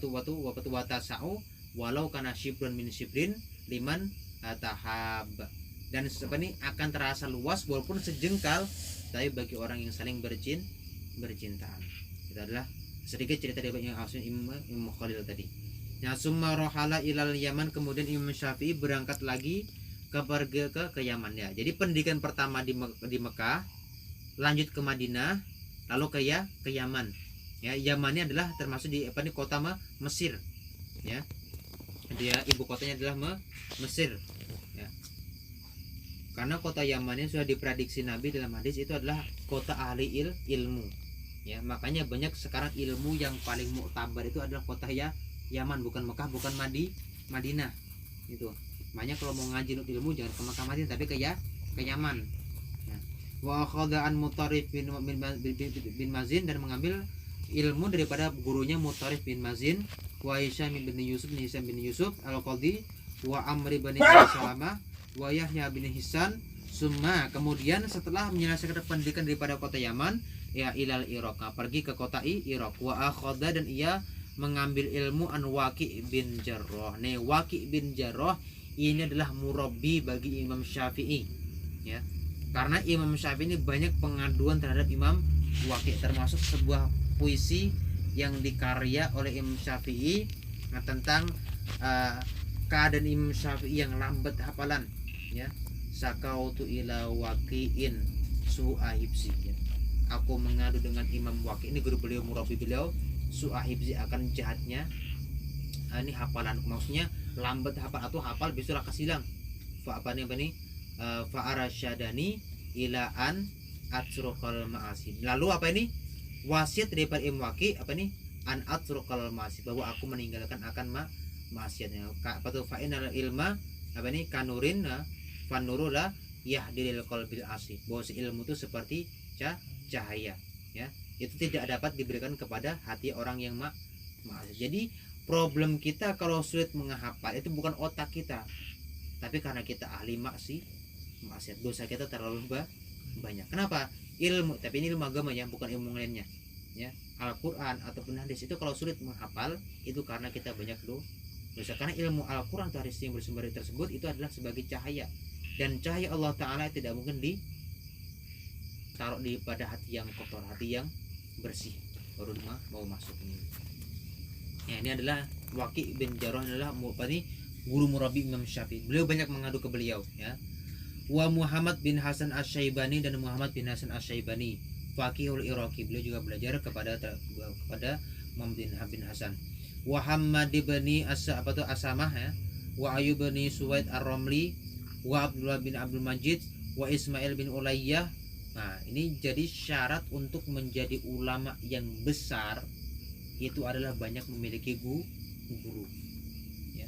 watasa'u walau kana shibran min shibrin liman tahab, dan akan terasa luas walaupun sejengkal tapi bagi orang yang saling bercintaan. Itu adalah sedikit cerita dari Imam Khalil tadi. Nah, summa rohala ilal Yaman, kemudian Imam Syafi'i berangkat lagi ke Yaman ya. Jadi pendidikan pertama di Mekah, lanjut ke Madinah, lalu ke Yaman. Ya, Yaman ini adalah termasuk di kota Mesir. Ya. Dia ibu kotanya adalah Mesir. Ya. Karena kota Yaman ini sudah diprediksi Nabi dalam hadis itu adalah kota ahli ilmu. Ya, makanya banyak sekarang ilmu yang paling muktabar itu adalah kota Yaman, bukan Mekah, bukan Madinah. Itu. Makanya kalau mau ngaji ilmu jangan ke Mekah Madinah, tapi ke Yaman. Ya. Wa akhadha an Mutarrif bin Mazin, dan mengambil ilmu daripada gurunya Mutarrif bin Mazin, wa Hisham bin Yusuf al-Qadhi, wa Amr bin Salama, wa Yahya bin Hisan. Summa, kemudian setelah menyelesaikan pendidikan daripada kota Yaman ya, ilal Iraq, pergi ke kota Irak. Wa akhadha, dan ia mengambil ilmu an Waqi' bin Jarrah. Nih, Waqi' bin Jarrah ini adalah murabbi bagi Imam Syafi'i ya. Karena Imam Syafi'i ini banyak pengaduan terhadap Imam Waqi', termasuk sebuah puisi yang dikarya oleh Imam Syafi'i tentang keadaan Imam Syafi'i yang lambat hafalan ya. Sakautu ila Waqi'in su'ahibsi ya. Aku mengadu dengan Imam Waqi', ini guru beliau, murabbi beliau, su'ahibsi, akan jahatnya ini hafalan, maksudnya lambat hafal atau hafal bisa kesilang. Fa arasyadani ila an atrukal ma'asi. Lalu wasiat daripada Imam Waqi' an atrukal ma'asi, bahwa aku meninggalkan akan maksiatnya. Fa inal ilma kanurin fanurula yahdilil qalbil asih, bahwa ilmu itu seperti cahaya ya. itu tidak dapat diberikan kepada hati orang yang maksiat. Jadi problem kita kalau sulit menghafal itu bukan otak kita, tapi karena kita ahli maksiat, dosa kita terlalu banyak. Kenapa? Ilmu, tapi ini ilmu agama ya, bukan ilmu lainnya ya. Al-Quran ataupun hadis itu kalau sulit menghafal itu karena kita banyak dosa. Karena ilmu Al-Quran atau hadis yang bersumber tersebut itu adalah sebagai cahaya, dan cahaya Allah Ta'ala tidak mungkin ditaruh pada hati yang kotor, hati yang bersih baru mau masuk ini. Ya, ini adalah Waqi' bin Jarrah, adalah guru murabi Imam Syafi'i. Beliau banyak mengadu ke beliau ya. Wa Muhammad bin Hasan Asy-Syaibani, dan Muhammad bin Hasan Asy-Syaibani Faqihul Iraqi, beliau juga belajar kepada Muhammad bin Hasan. Wa Hammad bin Asamah ya, wa Ayyub bin Suwaid Ar-Ramli, wa Abdullah bin Abdul Majid, wa Ismail bin Ulayyah. Nah, ini jadi syarat untuk menjadi ulama yang besar itu adalah banyak memiliki guru ya.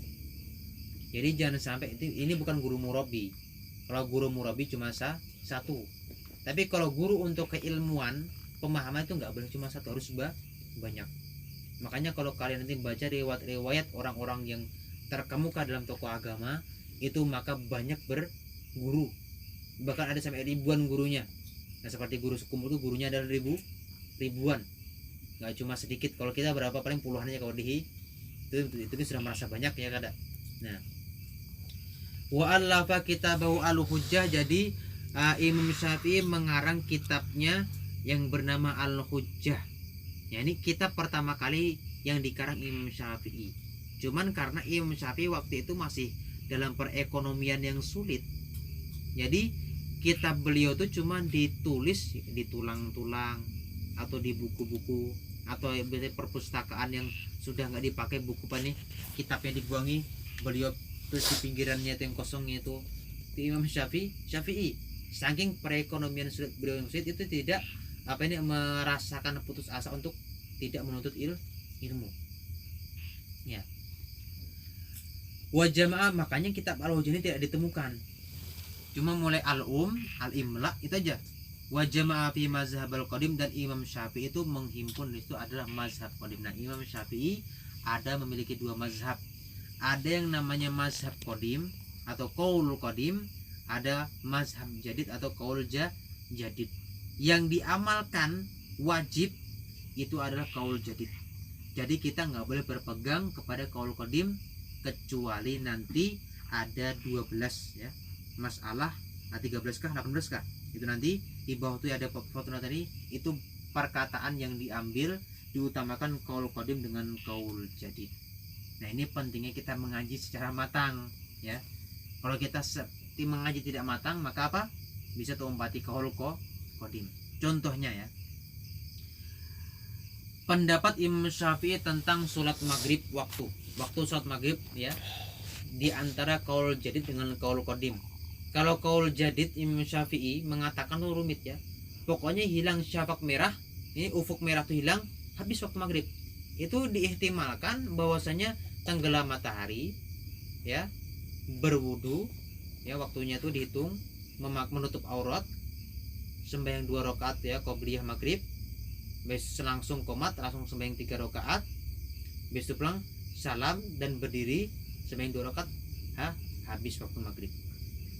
Jadi jangan sampai ini bukan guru murabi. Kalau guru murabi cuma satu. Tapi kalau guru untuk keilmuan, pemahaman itu nggak boleh cuma satu, harus banyak. Makanya kalau kalian nanti baca riwayat orang-orang yang terkemuka dalam tokoh agama itu, maka banyak berguru, bahkan ada sampai ribuan gurunya. Nah, seperti guru suku itu gurunya adalah ribuan, nggak cuma sedikit. Kalau kita berapa, paling puluhan aja kalau itu sudah merasa banyak ya kada. Nah, wa allafa kitabahu al-hujjah, jadi Imam Syafi'i mengarang kitabnya yang bernama Al-Hujjah. Ya, ini kitab pertama kali yang dikarang Imam Syafi'i. Cuman karena Imam Syafi'i waktu itu masih dalam perekonomian yang sulit, jadi kitab beliau itu cuma ditulis di tulang-tulang atau di buku-buku atau perpustakaan yang sudah nggak dipakai, buku nih kitabnya dibuangi, beliau terus di pinggirannya itu yang kosongnya itu Imam Syafi'i saking perekonomian sulit beliau yang sulit itu tidak merasakan putus asa untuk tidak menuntut ilmu ya. Wa jamaah, makanya kitab Al-Hujjah ini tidak ditemukan, cuma mulai al-imla itu aja. Wa jamaah fi mazhab al-qadim, dan Imam Syafi'i itu menghimpun itu adalah mazhab qadim. Nah, Imam Syafi'i ada memiliki dua mazhab, ada yang namanya mazhab qadim atau qaul qadim, ada mazhab jadid atau qaul jadid. Yang diamalkan wajib itu adalah qaul jadid. Jadi kita nggak boleh berpegang kepada qaul qadim kecuali nanti ada 12 ya masalah, 13 kah 18 kah, itu nanti di bawah itu ada foto tadi, itu perkataan yang diambil diutamakan qaul qadim dengan qaul jadid. Nah, ini pentingnya kita mengaji secara matang ya. Kalau kita mengaji tidak matang, maka apa? Bisa tumpati qaul qadim. Contohnya ya, pendapat Imam Syafi'i tentang sholat maghrib, waktu sholat maghrib ya, di antara qaul jadid dengan qaul qadim. Kalau qaul jadid Imam Syafi'i mengatakan itu rumit ya, pokoknya hilang syafaq merah, ini ufuk merah tuh hilang habis waktu maghrib. Itu diihtimalkan bahwasanya tenggelam matahari ya, berwudu ya, waktunya itu dihitung, menutup aurat, sembahyang 2 rakaat ya qobliyah maghrib, besok langsung qomat, langsung sembahyang 3 rakaat, besok pulang salam dan berdiri sembahyang 2 rakaat, habis waktu maghrib.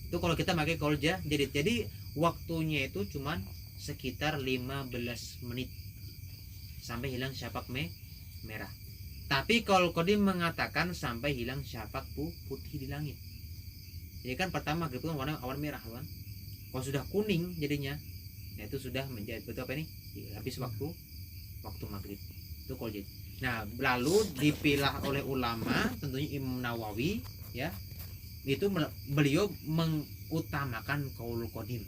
Itu kalau kita pakai qaul jadid. Jadi waktunya itu cuman sekitar 15 menit sampai hilang syafaq merah. Tapi qaul qadim mengatakan sampai hilang syafaq putih di langit. Jadi kan pertama maghrib itu warna awan merah kan. Kalau sudah kuning jadinya, nah itu sudah menjadi betul apa ini? Habis waktu maghrib. Itu qaul jadid. Nah, lalu dipilah oleh ulama, tentunya Imam Nawawi ya. Itu beliau mengutamakan qaul qadim.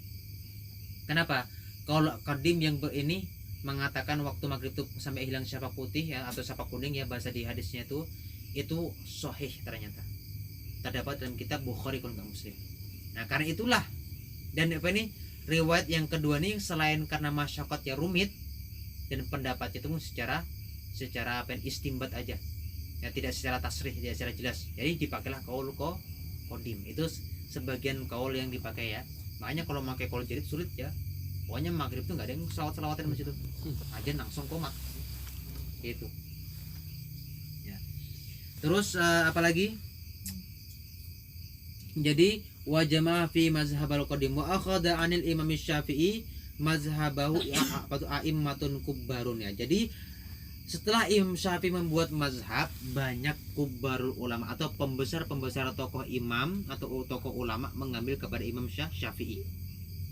Kenapa? Qaul qadim yang ini mengatakan waktu maghrib itu sampai hilang syafaq putih ya, atau syafaq kuning ya bahasa di hadisnya itu sahih ternyata. Terdapat dalam kitab Bukhari kalau nggak Muslim. Nah, karena itulah, dan apa ini riwayat yang kedua nih, selain karena masyarakat rumit dan pendapat itu secara apa istimbat aja ya, tidak secara tasrih, tidak secara jelas, jadi dipakailah qaul qadim. Itu sebagian qaul yang dipakai ya. Makanya kalau pakai qaul jadid sulit ya, Pokoknya maghrib tuh nggak ada yang selawat-selawatan di masjid tuh, aja langsung komat gitu ya. Terus apalagi, jadi wa jama'a fi mazhab al-qadim wa akhadha 'anil imam Syafi'i mazhabahu a'immatun kubbarun ya. Jadi setelah Imam Syafi'i membuat mazhab, banyak kubbarul ulama atau pembesar-pembesar tokoh imam atau tokoh ulama mengambil kepada Imam Syafi'i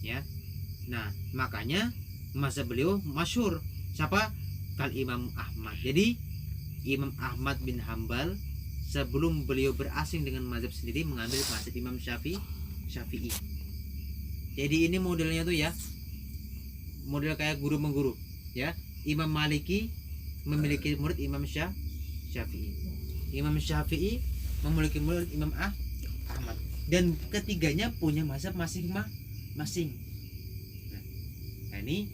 ya. Nah, makanya mazhab beliau masyhur. Siapa? Kal Imam Ahmad. Jadi Imam Ahmad bin Hambal sebelum beliau berasing dengan mazhab sendiri mengambil mazhab Imam Syafi'i. Jadi ini modelnya tuh ya, model kayak guru mengguru ya. Imam Maliki memiliki murid Imam Syafi'i. Imam Syafi'i memiliki murid Imam Ahmad, dan ketiganya punya mazhab masing-masing. Nah, ini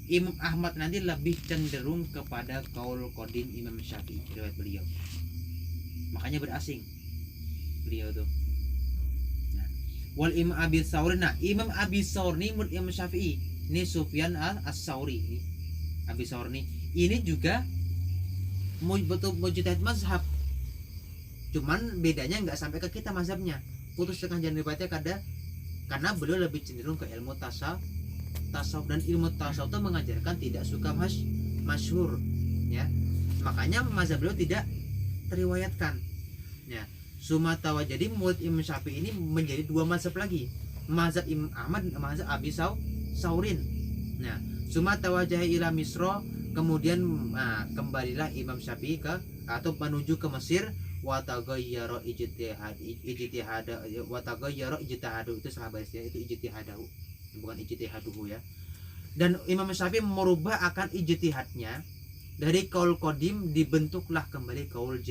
Imam Ahmad nanti lebih cenderung kepada qaul qadim Imam Syafi'i riwayat beliau. Makanya berasing beliau tuh. Nah, wal Imam Abi Tsauri. Nah, Imam Abi Tsauri ini murid Imam Syafi'i. Ini Sufyan as-Tsauri ini. Abi Tsauri ini juga betul mujtahid mazhab. Cuman bedanya nggak sampai ke kita mazhabnya. Putus setengah jalan riwayatnya karena beliau lebih cenderung ke ilmu tasawuf, dan ilmu tasawuf itu mengajarkan tidak suka masyhur ya. Makanya mazhab beliau tidak teriwayatkan ya. Sumatawa, jadi murid Imam Syafi'i ini menjadi dua mazhab lagi, mazhab Imam Ahmad dan mazhab Abi Tsaurin. Nah, sumatawa jahi ila Misra, kemudian kembalilah Imam Syafi'i atau menuju ke Mesir. Wataghayyara ijtihadu, itu salah bahasanya, itu ijtihadahu bukan ijtihaduhu ya. Dan Imam Syafi'i merubah akan ijtihadnya dari qaul qadim, dibentuklah kembali qaul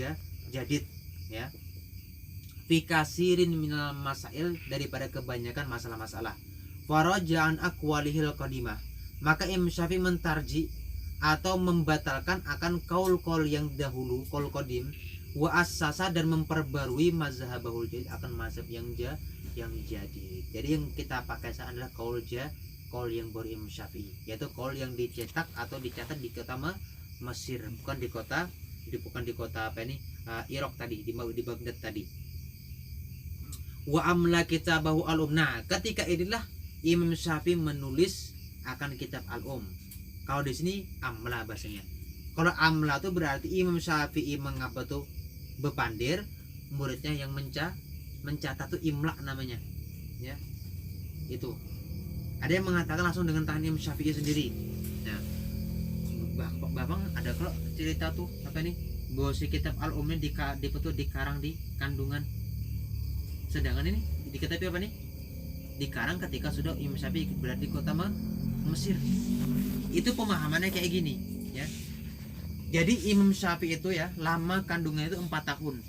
jadid ya. Fi kasirin minal masail, daripada kebanyakan masalah-masalah. Faraja'an aqwalihil qadimah, maka Imam Syafi'i mentarji atau membatalkan akan qaul-qaul yang dahulu, qaul qadim, wa assasa, dan memperbarui mazhabahul jadid, akan mazhab yang jadi. Jadi yang kita pakai saat adalah qaul yang baru Imam Syafi'i, yaitu qaul yang dicetak atau dicatat di kota Mesir, bukan di kota apa ini, Irak tadi, di Baghdad tadi. Wa amla kitabahu al-um. Nah, ketika inilah Imam Syafi'i menulis akan kitab al-um. Kalau di sini amla bahasanya. Kalau amla itu berarti Imam Syafi'i mengapa tuh bepandir, muridnya yang mencatat tuh imla namanya ya. Itu ada yang mengatakan langsung dengan tangan Imam Syafi'i sendiri. Nah, Babang ada kalau cerita tuh apa nih, bahwa si kitab al-um ini dikarang di kandungan, sedangkan ini di kitab apa nih, dikarang ketika sudah Imam Syafi'i berada di kota Mesir. Itu pemahamannya kayak gini ya. Jadi Imam Syafi'i itu ya, lama kandungannya itu 4 tahun.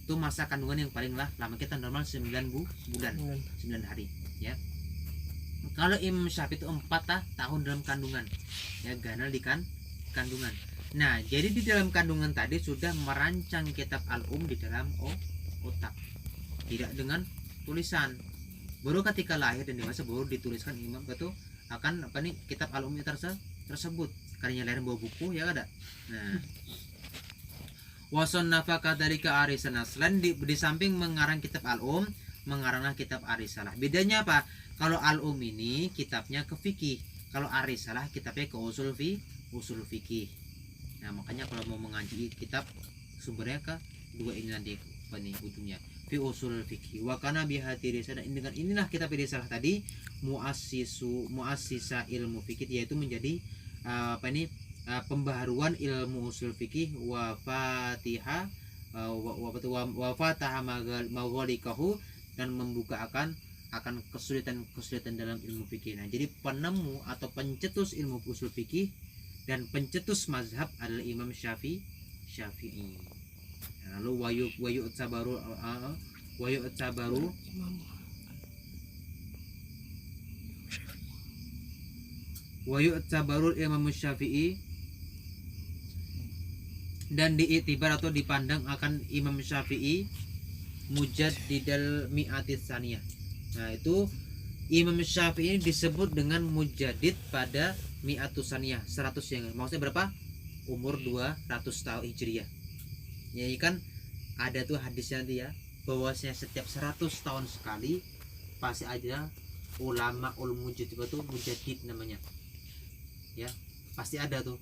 Itu masa kandungan yang paling lama. Kita normal 9 bulan, 9 hari ya. Kalau Imam Syafi'i itu 4 tahun dalam kandungan ya, ganal di kandungan. Nah, jadi di dalam kandungan tadi sudah merancang kitab al-um di dalam otak, tidak dengan tulisan. Baru ketika lahir dan dewasa baru dituliskan Imam itu akan apa nih, kitab al-um tersebut. Karena lahir bawa buku ya ada. Nah, wason nafaka dari ke Arisalah, selain di samping mengarang kitab al-um, mengaranglah kitab Arisalah. Bedanya apa? Kalau al-um ini kitabnya ke fikih, kalau Arisalah kitabnya ke usul fikih. Nah, makanya kalau mau mengaji kitab sumbernya ke dua ini nanti apa nih ujungnya, fi usul fikih. Wa kana bihati risalah, dengan inilah kitab Risalah tadi muassisa ilmu fikih, yaitu menjadi pembaharuan ilmu usul fikih, wa fataha maghalikahu, dan membuka akan kesulitan dalam ilmu fikih. Nah, jadi penemu atau pencetus ilmu usul fikih dan pencetus mazhab adalah Imam Syafi'i. Lalu wayu tabarul Imam Syafi'i, dan diiktibar atau dipandang akan Imam Syafi'i mujaddidal mi'atis saniyah. Nah, itu Imam Syafi'i ini disebut dengan mujaddid pada mi'atusaniyah 100 yang maksudnya berapa? Umur 200 tahun Hijriah. Ya kan ada tuh hadisnya nanti ya, bahwasanya setiap 100 tahun sekali pasti ada ulama mujaddid itu mujaddid namanya. Ya, pasti ada tuh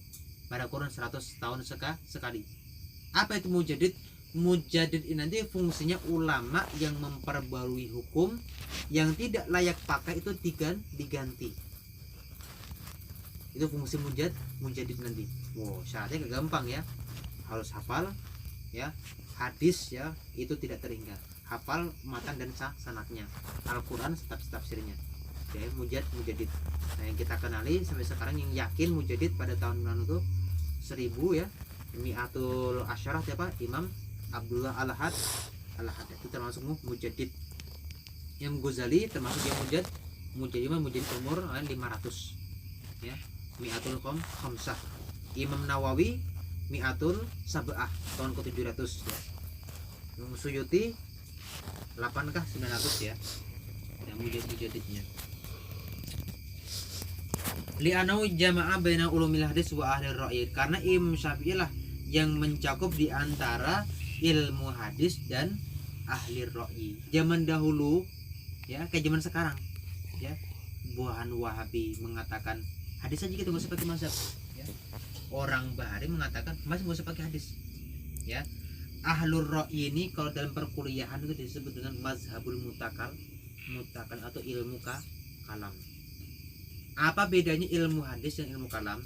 pada kurun 100 tahun sekali. Apa itu mujaddid? Mujaddid ini nanti fungsinya ulama yang memperbarui hukum yang tidak layak pakai itu diganti. Itu fungsi mujaddid nanti. Wow, syaratnya gampang ya. Harus hafal ya, hadis ya, itu tidak terhingga. Hafal matan dan sanadnya. Al-Qur'an tafsirnya. Ya, mujaddid. Nah, yang kita kenali sampai sekarang yang yakin mujaddid pada tahun itu 1000 ya. Mi'atul Asyarah siapa? Imam Abdullah Al-Had itu termasuk mujaddid. Yang Ghazali termasuk yang mujaddid umur 500 ya. Mi'atul Khamsah. Imam Nawawi Mi'atul Sab'ah tahun ke-700 ya. Imam Suyuti 8 kah 900 ya. Yang mujaddidnya. Li'anau jama'a baina ulumil hadis wa ahli ra'yi, karena Imam Syafi'i lah yang mencakup di antara ilmu hadis dan ahli ra'yi. Zaman dahulu ya, kayak zaman sekarang ya, buahan Wahabi mengatakan hadis aja kita nggak usah pakai mazhab ya. Orang Bahari mengatakan masih nggak usah pakai hadis ya. Ahlur ra'yi ini kalau dalam perkuliahan itu disebut dengan mazhabul mutakal atau ilmu kalam. Apa bedanya ilmu hadis dan ilmu kalam?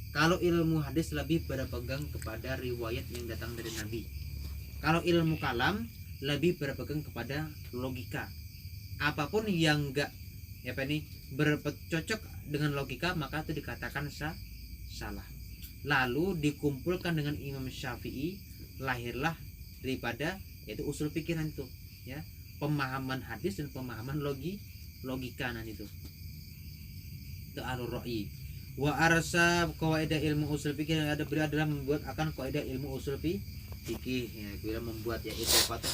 Kalau ilmu hadis lebih berpegang kepada riwayat yang datang dari Nabi. Kalau ilmu kalam lebih berpegang kepada logika. Apapun yang enggak bercocok dengan logika maka itu dikatakan salah. Lalu dikumpulkan dengan Imam Syafi'i, lahirlah daripada yaitu usul pikiran itu ya, pemahaman hadis dan pemahaman logika itu alur ra'yi. Wa arsa qawaidah ilmu usul fikih ada beliau adalah membuat akan kaidah ilmu usul fikih ya, beliau membuat ya itu fatah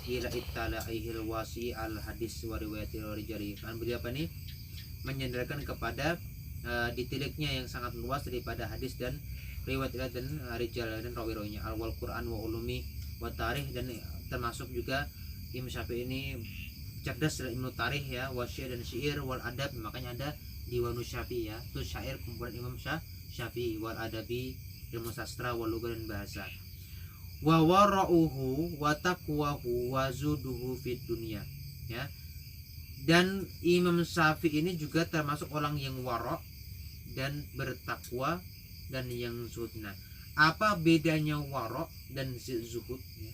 ila ittala'ihil wasi al hadis wa riwayatil rijali. Kan beliau apa nih menyandarkan kepada ditiliknya yang sangat luas daripada hadis dan riwayat dan rijal dan rawi-rawinya al Quran wa ulumi wa tarikh, dan termasuk juga Imam Syafi'i ini cerdas dalam ilmu tarikh ya, wasyair dan syair wal adab, makanya ada Diwanus Syafi'i ya, itu syair kumpulan Imam Syafi'i, wal adabi ilmu sastra wal lugah dan bahasa. Wa wara'uhu wa taqwahu wa zuduhu fid dunya ya. Dan Imam Syafi'i ini juga termasuk orang yang wara' dan bertakwa dan yang zuhud. Nah, apa bedanya wara' dan zuhud ya?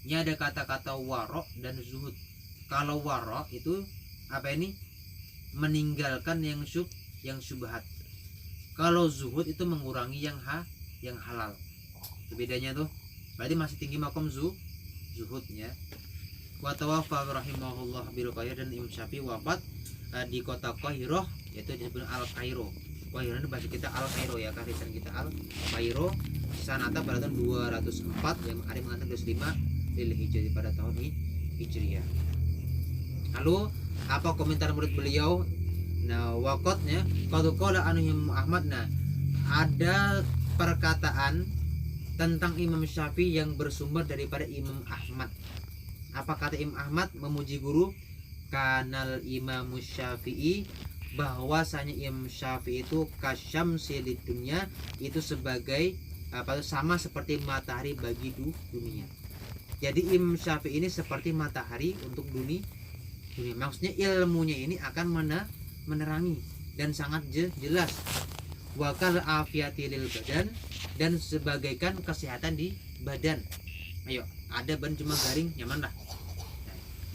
Ini ada kata-kata wara' dan zuhud. Kalau wara' itu apa ini? Meninggalkan yang syubhat. Kalau zuhud itu mengurangi yang halal. Bedanya tuh berarti masih tinggi makom zuhudnya. Wa tawaffa rahimahullah bil Qahirah, dan Imam Syafi'i wafat di kota Qahirah, yaitu disebut Al-Kairo. Qahirah itu bahasa kita Al-Kairo ya, karisan kita Al-Kairo. Sanata pada tahun 204 yang hari mengatakan 25 lil Hijri pada tahun Hijriah. Lalu apa komentar murid beliau? Nah, waqatnya qad qala anhum Ahmad. Nah, ada perkataan tentang Imam Syafi'i yang bersumber daripada Imam Ahmad. Apa kata Imam Ahmad memuji guru? Kanal Imam Syafi'i, bahwasanya Imam Syafi'i itu kasyamsi lid dunya, itu sebagai sama seperti matahari bagi dunia. Jadi Imam Syafi'i ini seperti matahari untuk dunia. Maksudnya ilmunya ini akan menerangi dan sangat jelas. Wakal afiyati lil badan, dan sebagaikan kesehatan di badan. Ayo, ada ban cuma garing nyaman lah.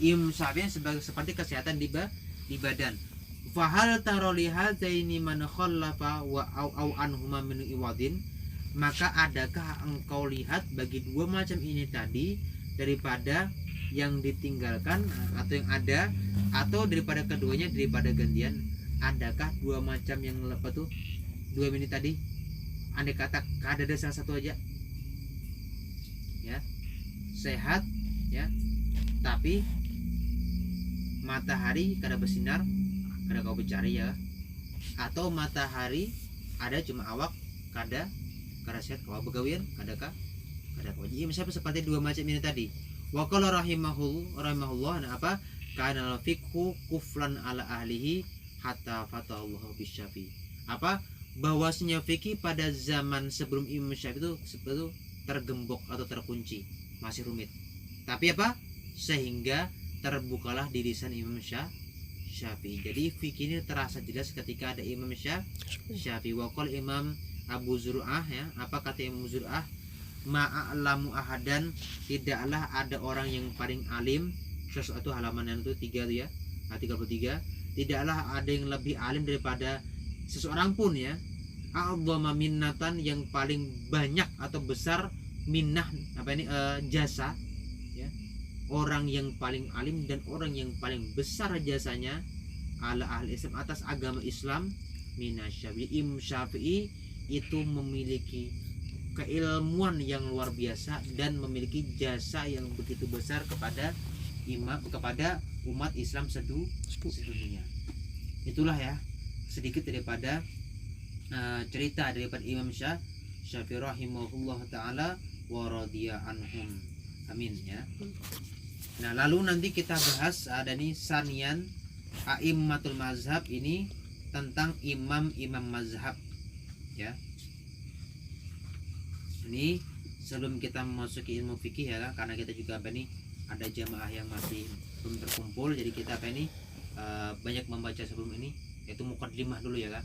Imam Syafi'i seperti kesehatan di badan. Fahal taroli hadaini man khallafa wa au anhuma min iwadin, maka adakah engkau lihat bagi dua macam ini tadi daripada yang ditinggalkan atau yang ada, atau daripada keduanya daripada gantian? Adakah dua macam yang lepas tuh dua ini tadi, andai kata ada salah satu aja ya sehat ya, tapi matahari kada bersinar kada kau bercari ya, atau matahari ada cuma awak kada kada sehat kau begawian kada kau. Jadi misalnya seperti dua macam ini tadi. Wa qala rahimahullah nah apa kana fiqhu kuflan ala ahlihi hatta fatallahu bisyafi. Apa bahwasanya fikih pada zaman sebelum Imam Syafi'i itu seperti tergembok atau terkunci, masih rumit. Tapi apa? Sehingga terbukalah di lisan Imam Syafi'i. Jadi fikih ini terasa jelas ketika ada Imam Syafi'i. Waqal Imam Abu Zur'ah ya, apa kata Imam Zur'ah? Ma'alamu ahadan, tidaklah ada orang yang paling alim, sesuatu halaman yang itu 3 tuh ya, 33. Tidaklah ada yang lebih alim daripada seseorang pun ya, a'dhama minnatan, yang paling banyak atau besar minnah apa ini jasa ya, orang yang paling alim dan orang yang paling besar jasanya ala ahli Islam atas agama Islam minasyafi'i. Imam Syafi'i itu memiliki keilmuan yang luar biasa dan memiliki jasa yang begitu besar kepada umat Islam sedunia. Itulah ya sedikit daripada cerita daripada Imam Syafi'i rahimahullah taala wa radiya anhum. Amin ya. Nah, lalu nanti kita bahas ada nih sanian a'immatul mazhab, ini tentang imam-imam mazhab ya. Ini sebelum kita memasuki ilmu fikih ya, karena kita juga apa nih ada jamaah yang masih belum terkumpul, jadi kita apa ini banyak membaca sebelum ini, yaitu muqaddimah dulu ya kan.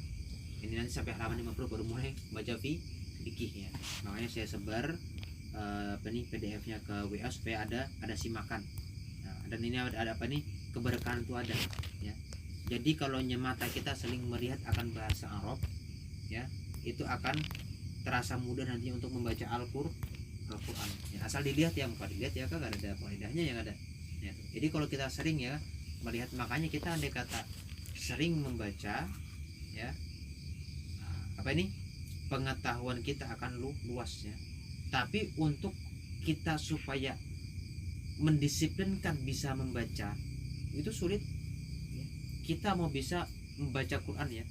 Ini nanti sampai halaman 50 baru mulai baca fikih ya. Makanya saya sebar PDF-nya ke WA supaya ada simakan. Nah, dan ini ada apa nih, keberkahan itu ada ya. Jadi kalau mata kita sering melihat akan bahasa Arab ya, itu akan terasa mudah nanti untuk membaca Al-Qur'an ya. Asal dilihat ya, bukan dilihat ya, kan ada faedahnya yang ada ya. Jadi kalau kita sering ya melihat, makanya kita andai kata sering membaca ya, apa ini, pengetahuan kita akan luas ya. Tapi untuk kita supaya mendisiplinkan bisa membaca itu sulit ya. Kita mau bisa membaca Quran ya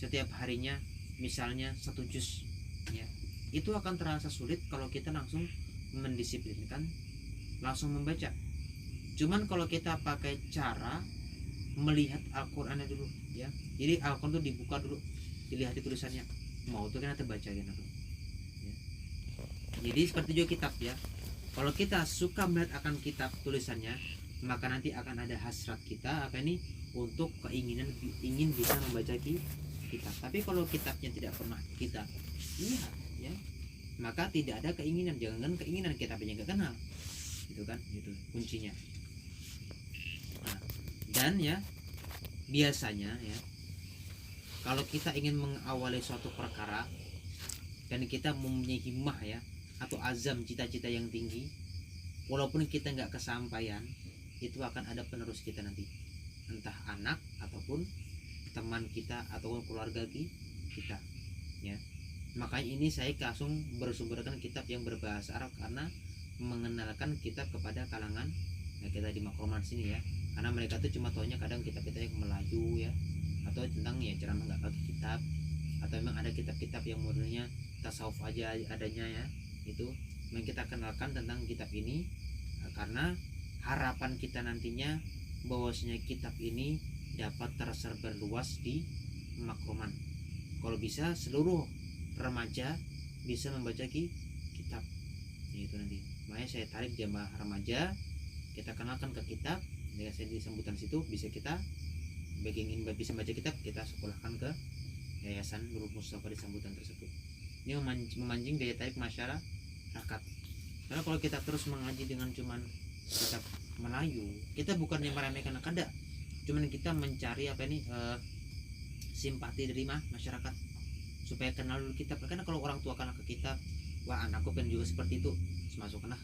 setiap harinya misalnya 1 juz ya, itu akan terasa sulit kalau kita langsung mendisiplinkan langsung membaca. Cuman kalau kita pakai cara melihat Al-Qur'annya dulu ya, jadi Al-Qur'an itu dibuka dulu, dilihat tulisannya, mau tuh kan terbaca gitu ya. Jadi seperti juga kitab ya, kalau kita suka melihat akan kitab tulisannya, maka nanti akan ada hasrat kita apa ini untuk keinginan ingin bisa membaca kitab. Tapi kalau kitabnya tidak pernah kita lihat ya, maka tidak ada keinginan. Jangan keinginan, kitabnya nggak kenal, itu kan, itu kuncinya. Nah, dan ya biasanya ya kalau kita ingin mengawali suatu perkara dan kita mempunyai himmah ya atau azam, cita-cita yang tinggi, walaupun kita nggak kesampaian, itu akan ada penerus kita nanti, entah anak ataupun teman kita ataupun keluarga kita ya. Makanya ini saya langsung bersumberkan kitab yang berbahasa Arab karena mengenalkan kitab kepada kalangan ya, kita di Makroman sini ya, karena mereka tuh cuma taunya kadang kitab-kitab yang Melayu ya, atau tentang ya ceramah nggak pakai kitab, atau memang ada kitab-kitab yang modelnya tasawuf aja adanya ya. Itu yang kita kenalkan tentang kitab ini karena harapan kita nantinya bahwasanya kitab ini dapat tersebar luas di Makroman. Kalau bisa seluruh remaja bisa membaca kitab itu nanti. Makanya saya tarik jamaah remaja, kita kenalkan ke kitab. Dengan saya di sambutan situ bisa kita bagi ingin bisa baca kitab, kita sekolahkan ke Yayasan Nurul Mustafa di sambutan tersebut. Ini memancing daya tarik masyarakat. Karena kalau kita terus mengaji dengan cuman kitab Melayu, kita bukannya meremehkan kada, cuman kita mencari apa ini simpati dari masyarakat supaya kenal dulu kitab. Karena kalau orang tua kenal ke kitab, wah anakku pengen juga seperti itu, masukkanlah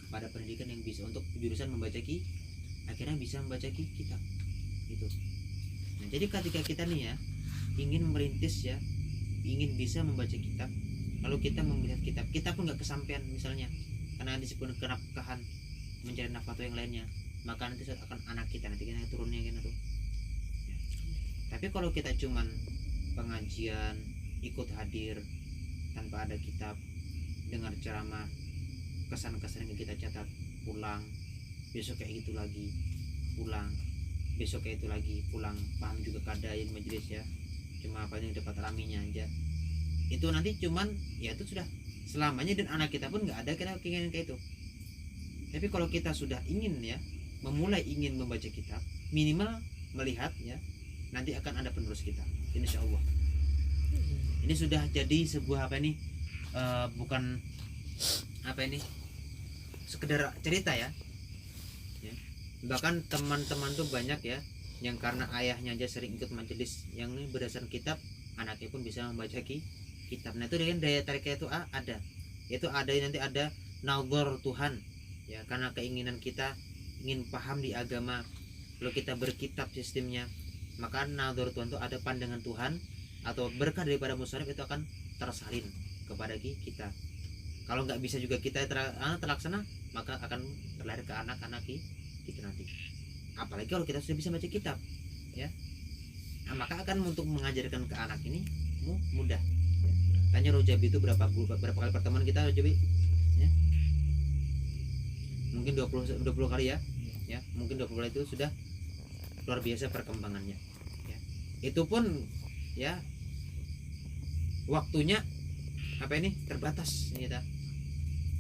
kepada pendidikan yang bisa untuk jurusan membaca akhirnya bisa membaca kitab itu. Nah, jadi ketika kita nih ya ingin merintis ya, ingin bisa membaca kitab, lalu kita melihat kitab pun nggak kesampaian misalnya karena disebut kenafkahan, mencari nafkah atau yang lainnya, maka nanti akan anak kita nanti kita turunnya kan tuh ya. Tapi kalau kita cuman pengajian, ikut hadir tanpa ada kitab, dengar ceramah, kesan-kesan yang kita catat, pulang, besok kayak gitu lagi, pulang, besok kayak itu lagi, pulang, paham juga keadaan majelis ya, cuma apa yang dapat raminya aja, itu nanti cuman ya itu sudah selamanya, dan anak kita pun nggak ada keinginan kayak itu. Tapi kalau kita sudah ingin ya, memulai ingin membaca kitab, minimal melihat ya, nanti akan ada penerus kita, insya Allah. Ini sudah jadi sebuah apa ini, bukan apa ini sekedar cerita ya. Bahkan teman-teman tuh banyak ya yang karena ayahnya aja sering ikut majelis yang ini berdasarkan kitab, anaknya pun bisa membaca kitab. Nah itu dengan daya tariknya itu ada, itu ada nanti ada nazar Tuhan ya, karena keinginan kita ingin paham di agama. Kalau kita berkitab sistemnya, maka nazar Tuhan itu ada pandangan Tuhan atau berkah daripada musharif itu akan tersalin kepada kita. Kalau nggak bisa juga kita terlaksana, maka akan terlahir ke anak-anak kita nanti. Apalagi kalau kita sudah bisa baca kitab ya, nah, maka akan untuk mengajarkan ke anak ini mudah ya. Tanya Rojabi itu berapa kali pertemuan kita Rojabi ya? Mungkin 20 kali ya, ya mungkin 20 kali itu sudah luar biasa perkembangannya ya. Itu pun ya waktunya apa ini terbatas ya, kita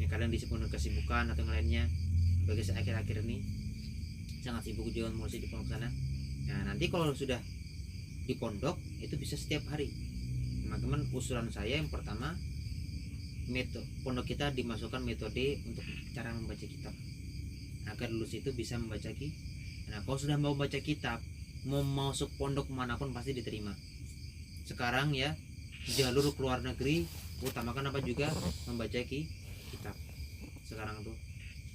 ya kadang disebut kesibukan atau lainnya. Bagi saya akhir-akhir ini sangat sibuk juga ngurusin di pondok sana. Nah nanti kalau sudah di pondok itu bisa setiap hari. Teman-teman, usulan saya yang pertama, metode pondok kita dimasukkan metode untuk cara membaca kitab agar lulus itu bisa membaca Nah kalau sudah mau baca kitab, mau masuk pondok manapun pasti diterima. Sekarang ya jalur keluar negeri utamakan apa juga membaca kitab sekarang tuh.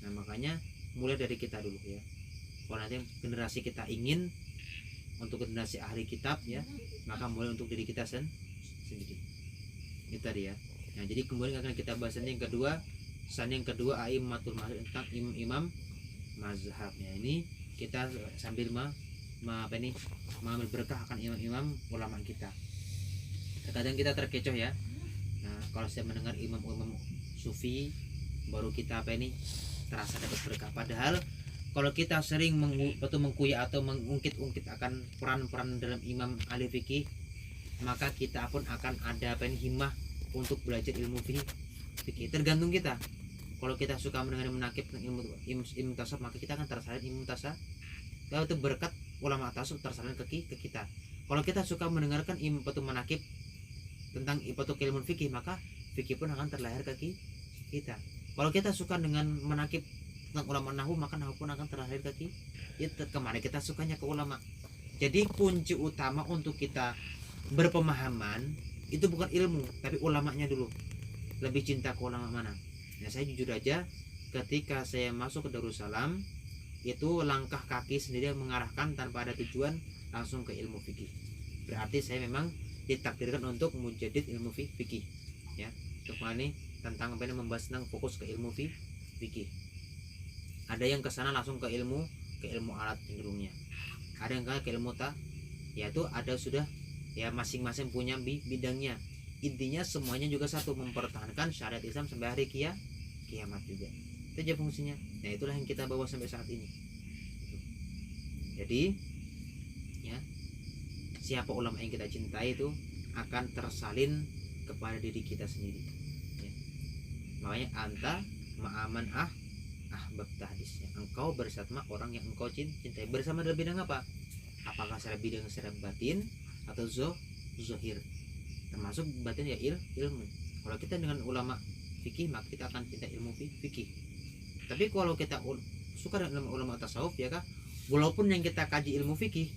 Nah makanya mulai dari kita dulu ya. Kalau nanti generasi kita ingin untuk generasi ahli kitab ya, maka mulai untuk diri kita sendiri. Itu tadi ya. Nah jadi kemudian akan kita bahas yang kedua, yang kedua a'immatul mazhab, tentang imam mazhabnya. Ini kita sambil mengambil berkah akan imam-imam ulama kita. Terkadang kita terkecoh ya. Nah kalau saya mendengar imam-imam sufi, baru kita terasa dapat berkah. Padahal kalau kita sering mengkuya atau mengungkit-ungkit akan peran-peran dalam imam ahli fikih, maka kita pun akan ada himmah untuk belajar ilmu fikih. Tergantung kita. Kalau kita suka mendengar menakib ilmu tasawuf, maka kita akan tersalin ilmu tasawuf. Kalau itu berkat ulama tasawuf tersalin ke kita. Kalau kita suka mendengarkan ilmu menakib tentang ilmu fikih, maka fikih pun akan terlahir ke kita. Kalau kita suka dengan menakib tentang ulama nahu, maka nahu pun akan terlahir ke kita. Kemana kita sukanya ke ulama. Jadi kunci utama untuk kita berpemahaman itu bukan ilmu, tapi ulamanya dulu. Lebih cinta ke ulama mana? Nah saya jujur aja, ketika saya masuk ke Darussalam, itu langkah kaki sendiri yang mengarahkan tanpa ada tujuan langsung ke ilmu fikih. Berarti saya memang ditakdirkan untuk mujadid ilmu fikih ya. Untuk ini tentang membahas tentang fokus ke ilmu fikih. Ada yang kesana langsung ke ilmu alat cenderungnya. Ada yang ke ilmu yaitu ada sudah ya masing-masing punya bidangnya. Intinya semuanya juga satu, mempertahankan syariat Islam sampai hari kiamat juga. Itu aja fungsinya. Nah itulah yang kita bawa sampai saat ini. Jadi ya, siapa ulama yang kita cintai itu akan tersalin kepada diri kita sendiri ya. Makanya anta ma'aman ahbab hadisnya, engkau bersama orang yang engkau cintai. Bersama dalam bidang apa? Apakah secara bidang secara batin atau zohir? Termasuk batin ya ilmu. Kalau kita dengan ulama fikih, maka kita akan cinta ilmu fikih. Tapi kalau kita suka dengan ulama tasawuf ya kak, walaupun yang kita kaji ilmu fikih,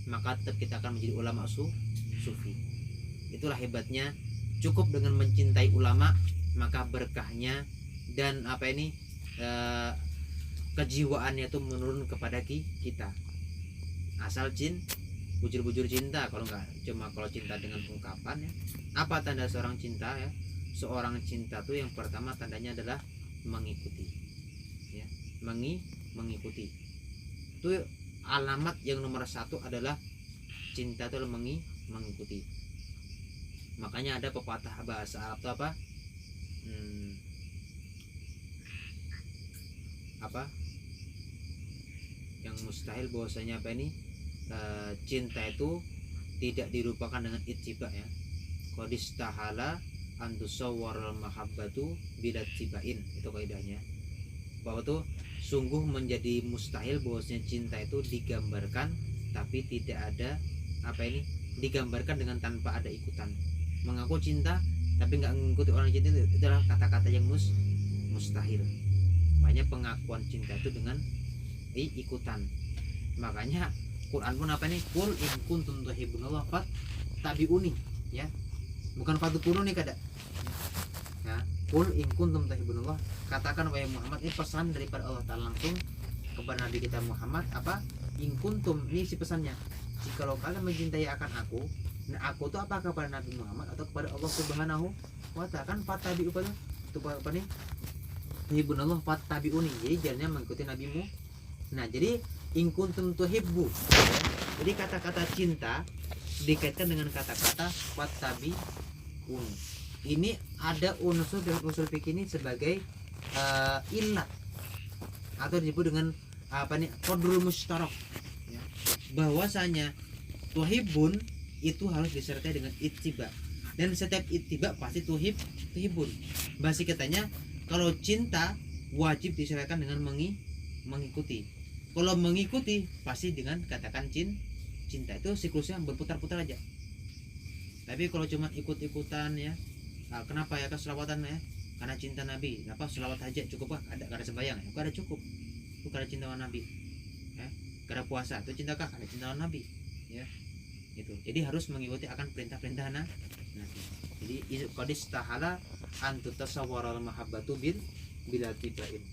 maka tetap kita akan menjadi ulama sufi. Itulah hebatnya, cukup dengan mencintai ulama, maka berkahnya dan kejiwaannya itu menurun kepada kita. Asal bujur-bujur cinta, kalau enggak cuma kalau cinta dengan ungkapan ya. Apa tanda seorang cinta ya? Seorang cinta tuh yang pertama tandanya adalah mengikuti ya, mengikuti. itu alamat yang nomor satu adalah cinta itu mengikuti. Makanya ada pepatah bahasa Arab itu apa yang mustahil bahwasanya cinta itu tidak dirupakan dengan ittiba ya. Qadistahala antusawwaral mahabbatu bila tibain, itu kaidahnya, bahwa tuh sungguh menjadi mustahil bahwasanya cinta itu digambarkan tapi tidak ada digambarkan dengan tanpa ada ikutan. Mengaku cinta tapi nggak mengikuti orang cinta itu adalah kata-kata yang mustahil. Makanya pengakuan cinta itu dengan ikutan. Makanya Quran pun qul in kuntum tuhibbunallah fattabi'uni ya. Bukan fatukuruni kada. Ya, qul in kuntum tuhibbunallah, katakan wahai Muhammad, ini pesan daripada Allah Ta'ala langsung kepada Nabi kita Muhammad in kuntum, ini si pesannya. Jikalau kalian mencintai akan aku, nah aku tuh apa kepada Nabi Muhammad atau kepada Allah Subhanahu wa Ta'ala? Kan fattabi'u itu apa nih? Tuhibbunallah fattabi'uni. Jadi jalannya mengikuti nabimu. Nah, jadi in kuntum tuhibbu. Jadi kata-kata cinta dikaitkan dengan kata-kata fattabi'un. Ini ada unsur dalam usul fikih ini sebagai ilat atau disebut dengan qadrul musytarak ya. Bahwasanya tuhibbun itu harus disertai dengan ittiba, dan setiap ittiba pasti tuhibun. Bahasa katanya kalau cinta wajib disertakan dengan mengikuti. Kalau mengikuti pasti dengan katakan cinta, itu siklusnya berputar-putar aja. Tapi kalau cuma ikut-ikutan ya, kenapa ya keselawatan ya? Karena cinta Nabi. Kenapa selawat aja cukup ada sembahyang ya? Ada cukup. Bukan ada cinta Nabi. Ya, karena puasa itu cintakah? Ada cinta Nabi. Ya. Itu. Jadi harus mengikuti akan perintah-perintah Nabi. Jadi qadis tahala an tutasawwaral mahabbatu bila tibain.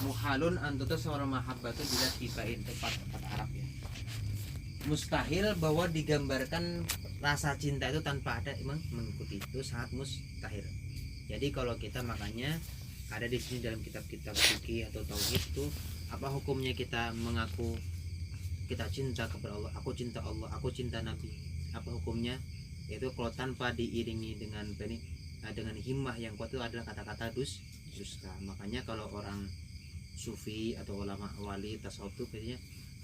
Muhalun antuta seorang mahabbatu bila tibain, tepat Arab ya. Mustahil bahwa digambarkan rasa cinta itu tanpa ada mengikuti, itu sangat mustahil. Jadi kalau kita makanya ada di sini dalam kitab-kitab fikih atau tauhid itu apa hukumnya kita mengaku kita cinta kepada Allah, aku cinta Allah, aku cinta Nabi, apa hukumnya? Yaitu kalau tanpa diiringi dengan himmah yang kuat itu adalah kata-kata dusta. Makanya kalau orang sufi atau ulama wali tasawuf itu biasanya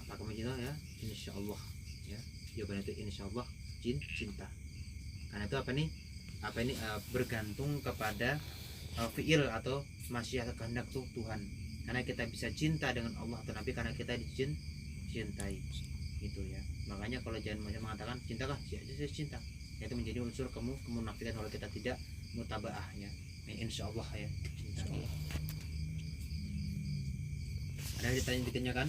apa kamu cinta ya? Insyaallah ya. Jawabannya itu insyaallah cinta. Karena itu bergantung kepada fiil atau masyiat kehendak Tuhan. Karena kita bisa cinta dengan Allah atau Nabi karena kita dicintai. Gitu ya. Makanya kalau jangan mengatakan cintakah? Ya, cinta. Itu menjadi unsur kemunafikan kalau kita tidak mutabaah ya. Insyaallah ya cinta. Ada ditanya ditanyakan?